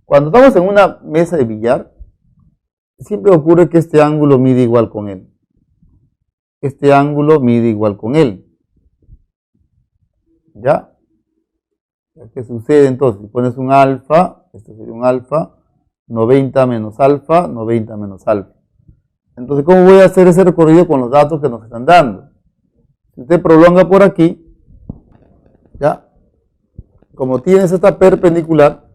Cuando estamos en una mesa de billar, siempre ocurre que este ángulo mide igual con él. Este ángulo mide igual con él. ¿Ya? ¿Qué sucede entonces? Si pones un alfa, esto sería un alfa, 90 menos alfa, 90 menos alfa. Entonces, ¿cómo voy a hacer ese recorrido con los datos que nos están dando? Si usted prolonga por aquí, ¿ya? Como tienes esta perpendicular,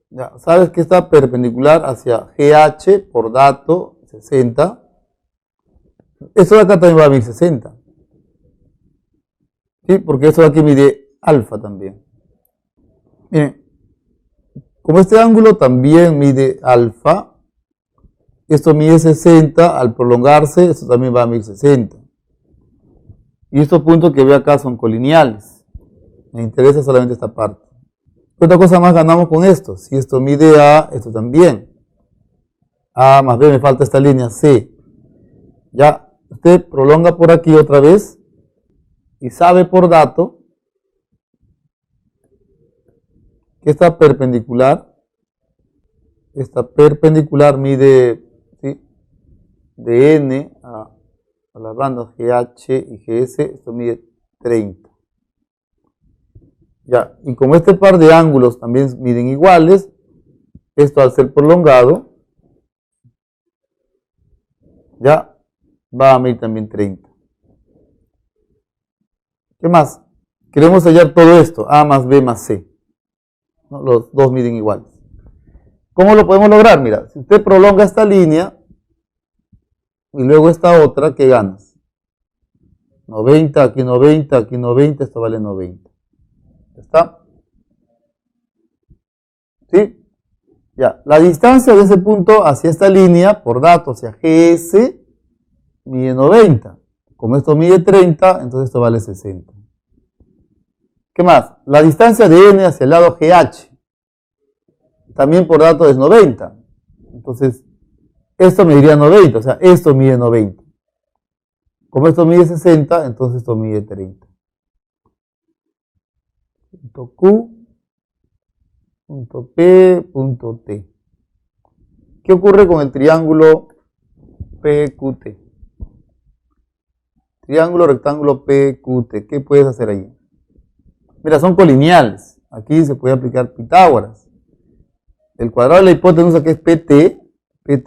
ya sabes que está perpendicular hacia GH por dato 60. Esto de acá también va a medir 60. ¿Sí? Porque esto de aquí mide alfa también. Miren, como este ángulo también mide alfa, esto mide 60, al prolongarse, esto también va a medir 60. Y estos puntos que veo acá son colineales. Me interesa solamente esta parte. ¿Qué otra cosa más ganamos con esto? Si esto mide A, esto también. A más B, me falta esta línea C. Ya, usted prolonga por aquí otra vez y sabe por dato que esta perpendicular mide, ¿sí?, de N a las bandas GH y GS, esto mide 30. Ya, y como este par de ángulos también miden iguales, esto al ser prolongado, ya va a medir también 30. ¿Qué más? Queremos hallar todo esto, A más B más C. ¿No? Los dos miden iguales. ¿Cómo lo podemos lograr? Mira, si usted prolonga esta línea y luego esta otra, ¿qué ganas? 90, aquí 90, aquí 90, esto vale 90. ¿Ya está? ¿Sí? Ya, la distancia de ese punto hacia esta línea, por dato, hacia GS, mide 90. Como esto mide 30, entonces esto vale 60. ¿Qué más? La distancia de N hacia el lado GH, también por dato es 90. Entonces, esto mediría 90, o sea, esto mide 90. Como esto mide 60, entonces esto mide 30. Punto Q, punto P, punto T. ¿Qué ocurre con el triángulo PQT? Triángulo, rectángulo, PQT. ¿Qué puedes hacer ahí? Mira, son colineales. Aquí se puede aplicar Pitágoras. El cuadrado de la hipotenusa, que es PT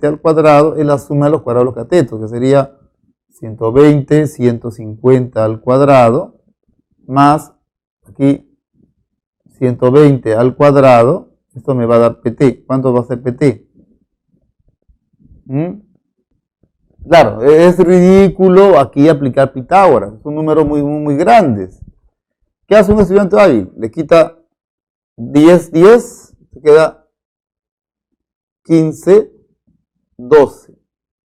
al cuadrado, es la suma de los cuadrados de los catetos, que sería 120, 150 al cuadrado, más aquí 120 al cuadrado. Esto me va a dar PT. ¿Cuánto va a ser PT? Claro, es ridículo aquí aplicar Pitágoras. Son números muy grandes. ¿Qué hace un estudiante hábil? Le quita 10, se queda 15, 12.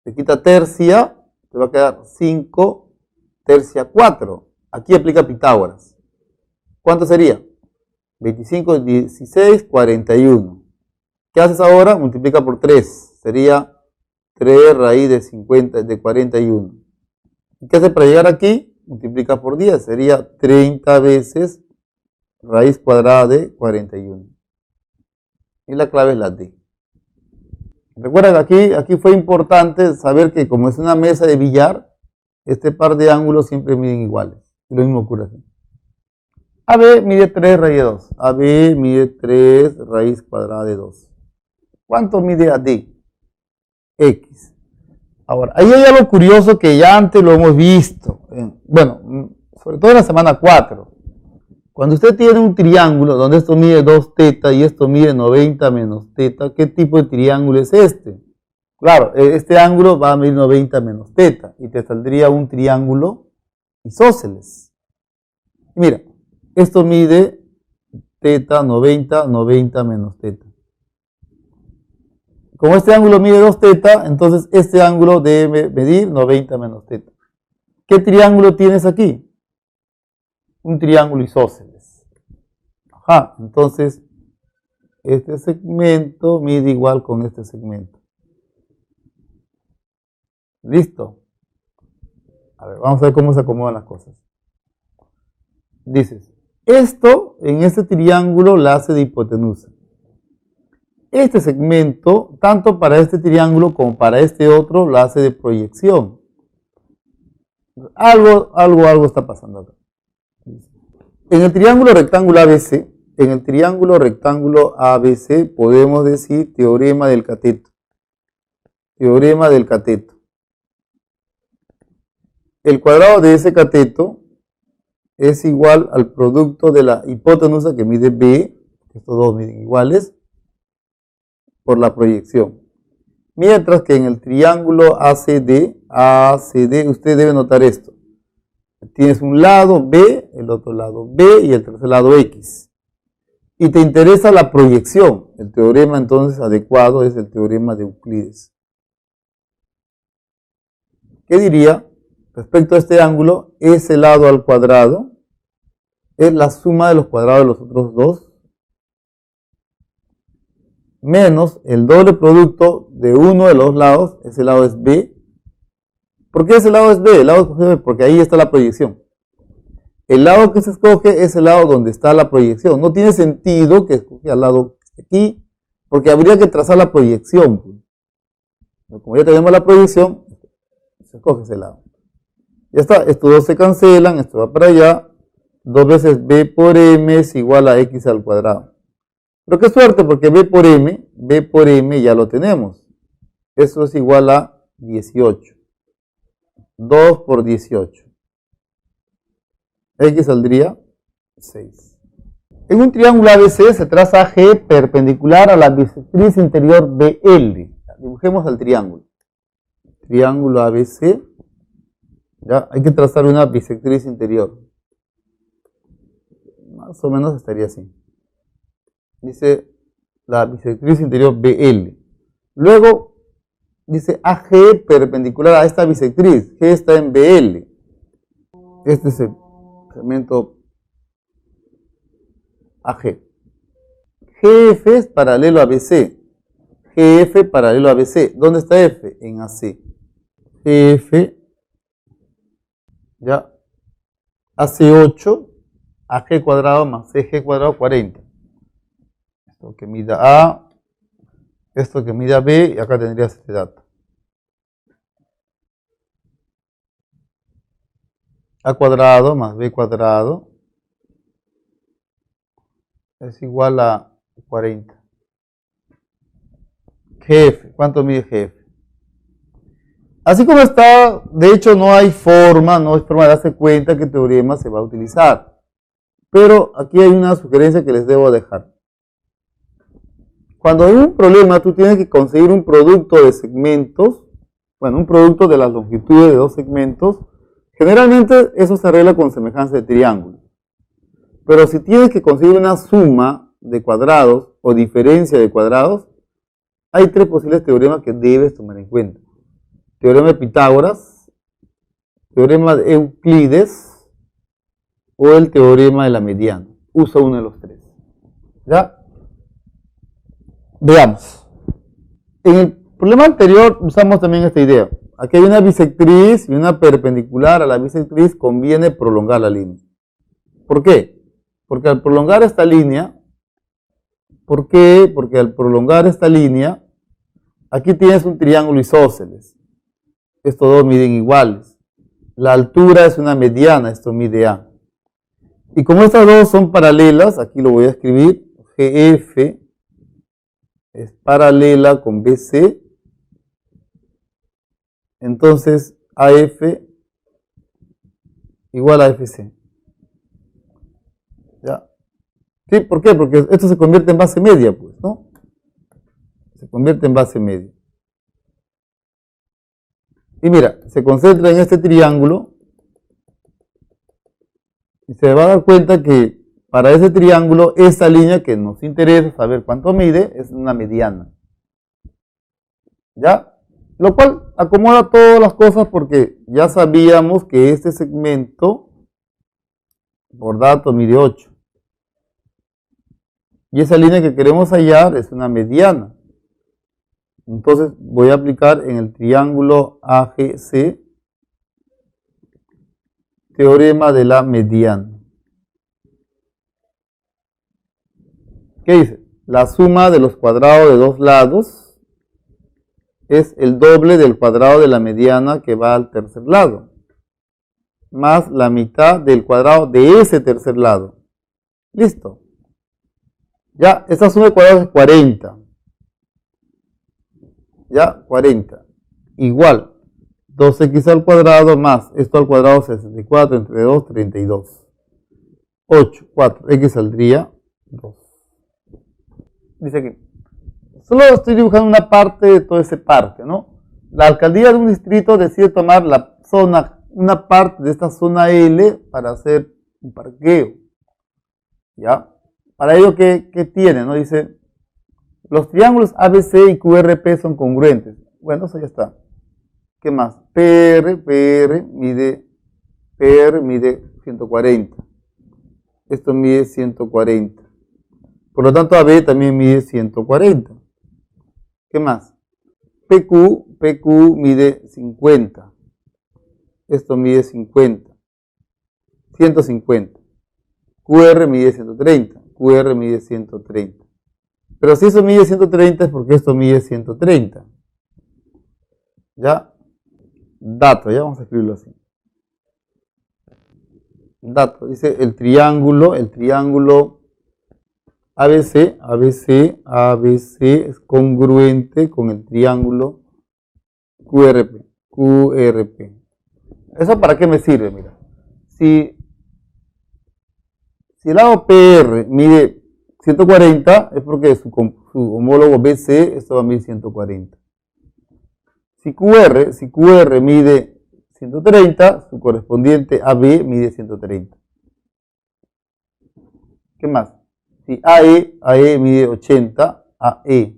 Le quita tercia, te va a quedar 5, tercia 4. Aquí aplica Pitágoras. ¿Cuánto sería? 25, 16, 41. ¿Qué haces ahora? Multiplica por 3. Sería 3 raíz de 41. ¿Y qué hace para llegar aquí? Multiplica por 10. Sería 30 veces raíz cuadrada de 41. Y la clave es la D. Recuerda que aquí fue importante saber que como es una mesa de billar, este par de ángulos siempre miden iguales. Y lo mismo ocurre aquí. AB mide 3 raíz de 2. AB mide 3 raíz cuadrada de 2. ¿Cuánto mide AD? X. Ahora, ahí hay algo curioso que ya antes lo hemos visto. Bueno, sobre todo en la semana 4. Cuando usted tiene un triángulo donde esto mide 2 teta y esto mide 90 menos teta, ¿qué tipo de triángulo es este? Claro, este ángulo va a medir 90 menos teta y te saldría un triángulo isósceles. Mira, esto mide teta 90, 90 menos teta. Como este ángulo mide 2 teta, entonces este ángulo debe medir 90 menos teta. ¿Qué triángulo tienes aquí? Un triángulo isósceles. Ajá, entonces este segmento mide igual con este segmento. ¿Listo? A ver, vamos a ver cómo se acomodan las cosas. Dices, esto en este triángulo la hace de hipotenusa. Este segmento, tanto para este triángulo como para este otro, la hace de proyección. Algo está pasando acá. En el triángulo rectángulo ABC, podemos decir teorema del cateto. Teorema del cateto. El cuadrado de ese cateto es igual al producto de la hipotenusa que mide B, estos dos miden iguales, por la proyección. Mientras que en el triángulo ACD, usted debe notar esto. Tienes un lado B, el otro lado B y el tercer lado X. Y te interesa la proyección. El teorema entonces adecuado es el teorema de Euclides. ¿Qué diría? Respecto a este ángulo, ese lado al cuadrado es la suma de los cuadrados de los otros dos. menos el doble producto de uno de los lados, ese lado es B. ¿Por qué ese lado es B? El lado es B porque ahí está la proyección. El lado que se escoge es el lado donde está la proyección. No tiene sentido que escoge al lado de aquí, porque habría que trazar la proyección. Pero como ya tenemos la proyección, se escoge ese lado. Ya está, estos dos se cancelan, esto va para allá. 2 veces B por M es igual a X al cuadrado. Pero qué suerte, porque B por M ya lo tenemos. Eso es igual a 18. 2 por 18. X saldría 6. En un triángulo ABC se traza G perpendicular a la bisectriz interior BL. Dibujemos el triángulo. Triángulo ABC. Ya, hay que trazar una bisectriz interior. Más o menos estaría así. Dice la bisectriz interior BL. Luego dice AG perpendicular a esta bisectriz. G está en BL. Este es el segmento AG. GF es paralelo a BC. GF paralelo a BC. ¿Dónde está F? En AC. GF, ya, hace 8, AG cuadrado más CG cuadrado 40. Esto que mida A, esto que mida B, y acá tendrías este dato. A cuadrado más B cuadrado es igual a 40. GF, ¿cuánto mide GF? Así como está, de hecho no hay forma de darse cuenta qué teorema se va a utilizar. Pero aquí hay una sugerencia que les debo dejar. Cuando hay un problema, tú tienes que conseguir un producto de segmentos, bueno, un producto de las longitudes de dos segmentos. Generalmente eso se arregla con semejanza de triángulo. Pero si tienes que conseguir una suma de cuadrados o diferencia de cuadrados, hay 3 posibles teoremas que debes tomar en cuenta. Teorema de Pitágoras, teorema de Euclides o el teorema de la mediana. Usa uno de los 3. ¿Ya? Veamos. En el problema anterior usamos también esta idea. Aquí hay una bisectriz y una perpendicular a la bisectriz, conviene prolongar la línea. ¿Por qué? Porque al prolongar esta línea, ¿por qué? Porque al prolongar esta línea, aquí tienes un triángulo isósceles. Estos dos miden iguales. La altura es una mediana, esto mide A. Y como estas dos son paralelas, aquí lo voy a escribir, GF es paralela con BC, entonces AF igual a FC. ¿Ya? ¿Sí? ¿Por qué? Porque esto se convierte en base media, pues, ¿no? Se convierte en base media. Y mira, se concentra en este triángulo y se va a dar cuenta que para ese triángulo, esta línea que nos interesa saber cuánto mide es una mediana. ¿Ya? Lo cual acomoda todas las cosas porque ya sabíamos que este segmento por dato mide 8. Y esa línea que queremos hallar es una mediana. Entonces voy a aplicar en el triángulo AGC teorema de la mediana. ¿Qué dice? La suma de los cuadrados de dos lados es el doble del cuadrado de la mediana que va al tercer lado, más la mitad del cuadrado de ese tercer lado. Listo. Ya, esta suma de cuadrados es 40. Ya, 40. Igual, 2x al cuadrado más esto al cuadrado 64 entre 2, 32. 8, 4, x saldría 2. Dice aquí, solo estoy dibujando una parte de todo ese parque, ¿no? La alcaldía de un distrito decide tomar la zona, una parte de esta zona L para hacer un parqueo. ¿Ya? Para ello, ¿qué tiene? ¿No? Dice, los triángulos ABC y QRP son congruentes. Bueno, eso ya está. ¿Qué más? PR mide 140. Esto mide 140. Por lo tanto, AB también mide 140. ¿Qué más? PQ mide 50. Esto mide 50. 150. QR mide 130. QR mide 130. Pero si eso mide 130 es porque esto mide 130. ¿Ya? Dato, ya vamos a escribirlo así. Dato, dice el triángulo ABC es congruente con el triángulo QRP. ¿Eso para qué me sirve? Mira, si el lado PR mide 140, es porque su homólogo BC, esto va a medir 140. Si QR mide 130, su correspondiente AB mide 130. ¿Qué más? Si AE mide 80, AE.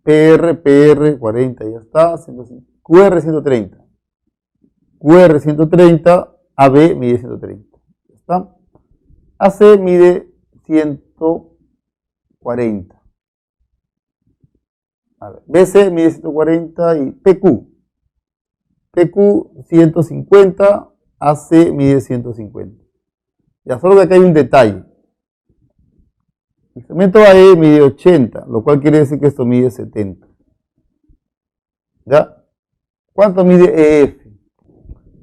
PR 40, ya está. QR 130. QR 130, AB mide 130. ¿Ya está? AC mide 140. A ver, BC mide 140 y PQ 150, AC mide 150. Ya, solo que acá hay un detalle. El segmento AE mide 80, lo cual quiere decir que esto mide 70. ¿Ya? ¿Cuánto mide EF?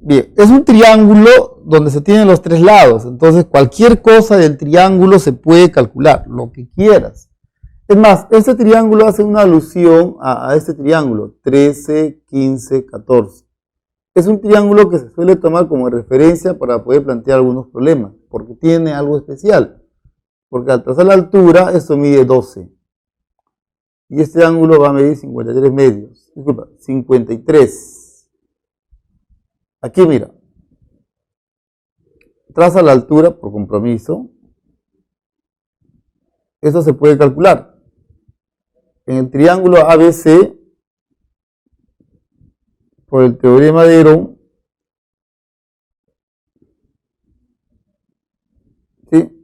Bien, es un triángulo donde se tienen los tres lados, entonces cualquier cosa del triángulo se puede calcular, lo que quieras. Es más, este triángulo hace una alusión a este triángulo, 13, 15, 14. Es un triángulo que se suele tomar como referencia para poder plantear algunos problemas, porque tiene algo especial. Porque al trazar la altura, esto mide 12. Y este ángulo va a medir 53 medios. Disculpa, 53. Aquí mira. Traza la altura por compromiso. Esto se puede calcular. En el triángulo ABC, por el teorema de Herón, ¿sí?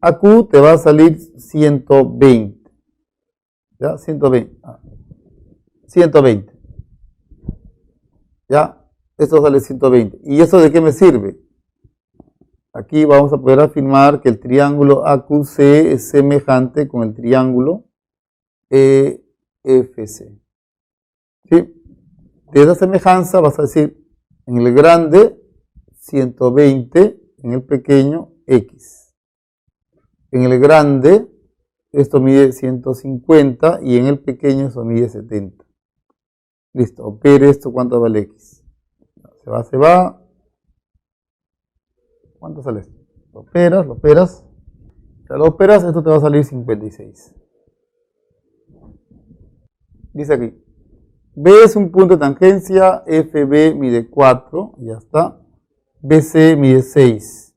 AQ te va a salir 120. ¿Ya? 120. 120. ¿Ya? Esto sale 120. ¿Y eso de qué me sirve? Aquí vamos a poder afirmar que el triángulo AQC es semejante con el triángulo EFC. ¿Sí? De esa semejanza vas a decir en el grande 120, en el pequeño X. En el grande esto mide 150 y en el pequeño eso mide 70. Listo, opere esto, ¿cuánto vale X? Se va. ¿Cuánto sale esto? Lo operas. Si lo operas, esto te va a salir 56. Dice aquí, B es un punto de tangencia, FB mide 4, ya está. BC mide 6.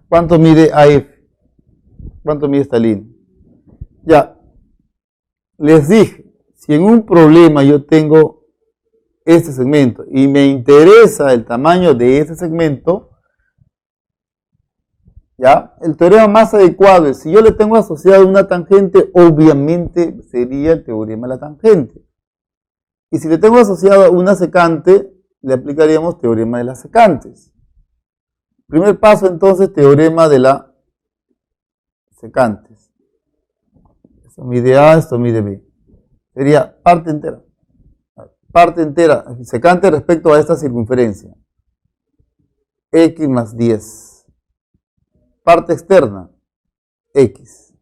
¿Cuánto mide AF? ¿Cuánto mide esta línea? Ya, les dije, si en un problema yo tengo este segmento y me interesa el tamaño de ese segmento, ya, el teorema más adecuado es, si yo le tengo asociado una tangente, obviamente sería el teorema de la tangente. Y si le tengo asociado una secante, le aplicaríamos teorema de las secantes. Primer paso entonces, teorema de las secantes. Esto mide A, esto mide B. Sería parte entera. Parte entera, secante respecto a esta circunferencia. X más 10. Parte externa, X.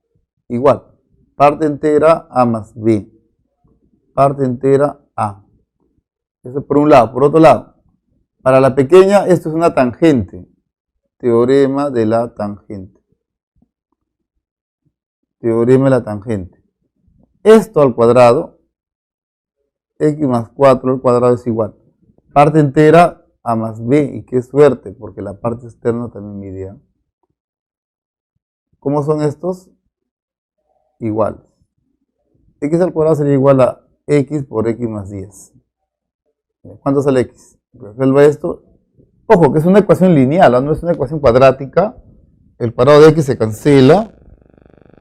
Igual. Parte entera, A más B. Parte entera, A. Eso por un lado. Por otro lado, para la pequeña, esto es una tangente. Teorema de la tangente. Teorema de la tangente. Esto al cuadrado, X más 4 al cuadrado es igual. Parte entera, A más B. Y qué suerte, porque la parte externa también mide A. ¿Cómo son estos? Iguales. X al cuadrado sería igual a X por X más 10. ¿Cuánto sale X? Resuelva esto. Ojo, que es una ecuación lineal, no es una ecuación cuadrática. El cuadrado de X se cancela.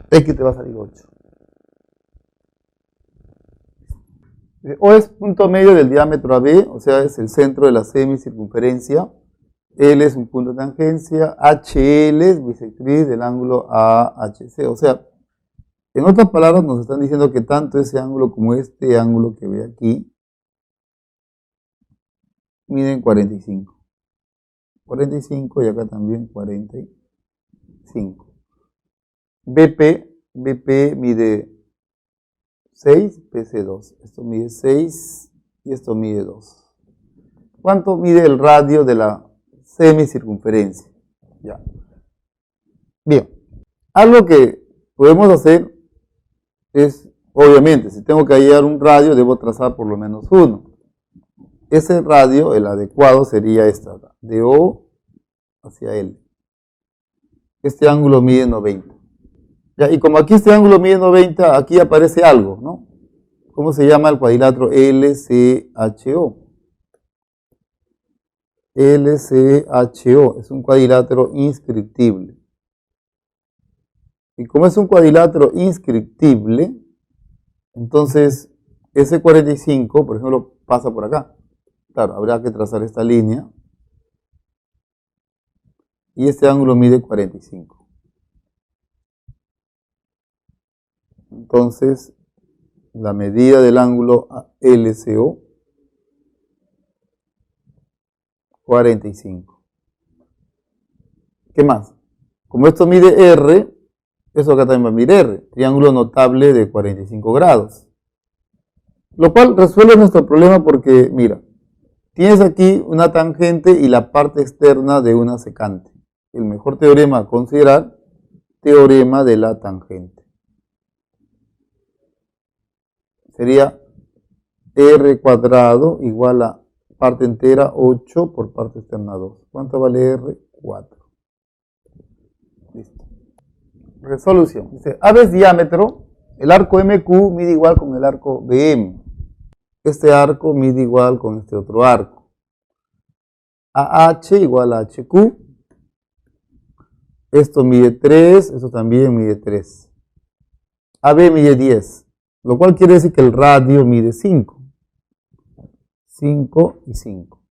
X te va a salir 8. O es punto medio del diámetro AB, o sea, es el centro de la semicircunferencia. L es un punto de tangencia. HL es bisectriz del ángulo AHC. O sea, en otras palabras nos están diciendo que tanto ese ángulo como este ángulo que ve aquí miden 45. 45 y acá también 45. BP mide 6, PC 2. Esto mide 6 y esto mide 2. ¿Cuánto mide el radio de la semicircunferencia? Ya. Bien. Algo que podemos hacer es, obviamente, si tengo que hallar un radio, debo trazar por lo menos uno. Ese radio, el adecuado, sería esta, de O hacia L. Este ángulo mide 90. Ya, y como aquí este ángulo mide 90, aquí aparece algo, ¿no? ¿Cómo se llama el cuadrilátero LCHO? LCHO es un cuadrilátero inscriptible. Y como es un cuadrilátero inscriptible, entonces ese 45, por ejemplo, pasa por acá. Claro, habrá que trazar esta línea. Y este ángulo mide 45. Entonces, la medida del ángulo LCO, 45. ¿Qué más? Como esto mide R, eso acá también va a medir R. Triángulo notable de 45 grados. Lo cual resuelve nuestro problema porque, mira, tienes aquí una tangente y la parte externa de una secante. El mejor teorema a considerar, teorema de la tangente. Sería R cuadrado igual a parte entera 8 por parte externa 2. ¿Cuánto vale R? 4. Listo. Resolución. Dice, AB es diámetro, el arco MQ mide igual con el arco BM. Este arco mide igual con este otro arco. AH igual a HQ. Esto mide 3, esto también mide 3. AB mide 10. Lo cual quiere decir que el radio mide 5. 5 y 5.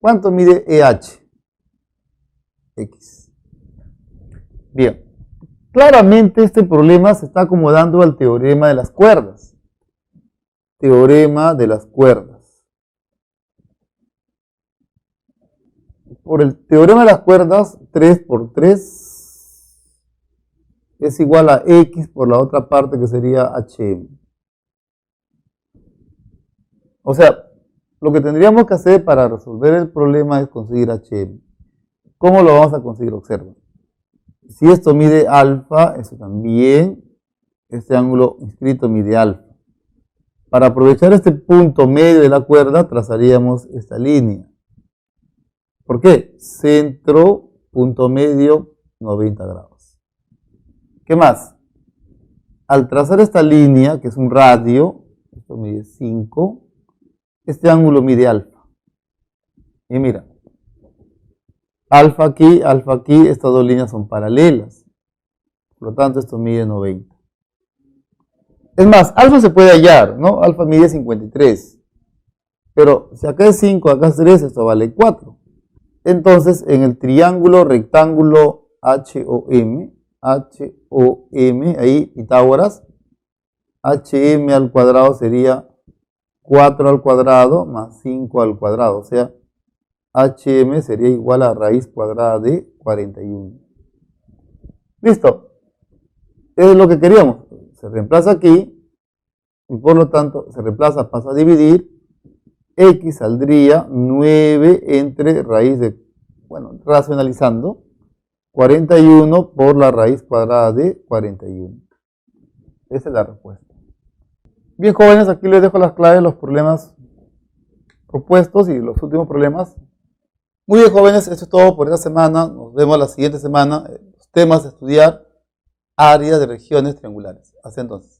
¿Cuánto mide EH? X. Bien. Claramente este problema se está acomodando al teorema de las cuerdas. Teorema de las cuerdas. Por el teorema de las cuerdas, 3 por 3 es igual a X por la otra parte que sería HM. O sea, lo que tendríamos que hacer para resolver el problema es conseguir HM. ¿Cómo lo vamos a conseguir? Observa. Si esto mide alfa, eso también, este ángulo inscrito mide alfa. Para aprovechar este punto medio de la cuerda, trazaríamos esta línea. ¿Por qué? Centro, punto medio, 90 grados. ¿Qué más? Al trazar esta línea, que es un radio, esto mide 5, este ángulo mide alfa. Y mira, alfa aquí, estas dos líneas son paralelas. Por lo tanto, esto mide 90. Es más, alfa se puede hallar, ¿no? Alfa mide 53. Pero si acá es 5, acá es 3, esto vale 4. Entonces, en el triángulo rectángulo HOM, ahí Pitágoras, HM al cuadrado sería 4 al cuadrado más 5 al cuadrado. O sea, HM sería igual a raíz cuadrada de 41. Listo. Eso es lo que queríamos. Se reemplaza aquí y por lo tanto se reemplaza, pasa a dividir. X saldría 9 entre raíz de, bueno, racionalizando, 41 por la raíz cuadrada de 41. Esa es la respuesta. Bien, jóvenes, aquí les dejo las claves de los problemas propuestos y los últimos problemas. Muy bien, jóvenes, eso es todo por esta semana. Nos vemos la siguiente semana. Los temas a estudiar, áreas de regiones triangulares. Hasta entonces.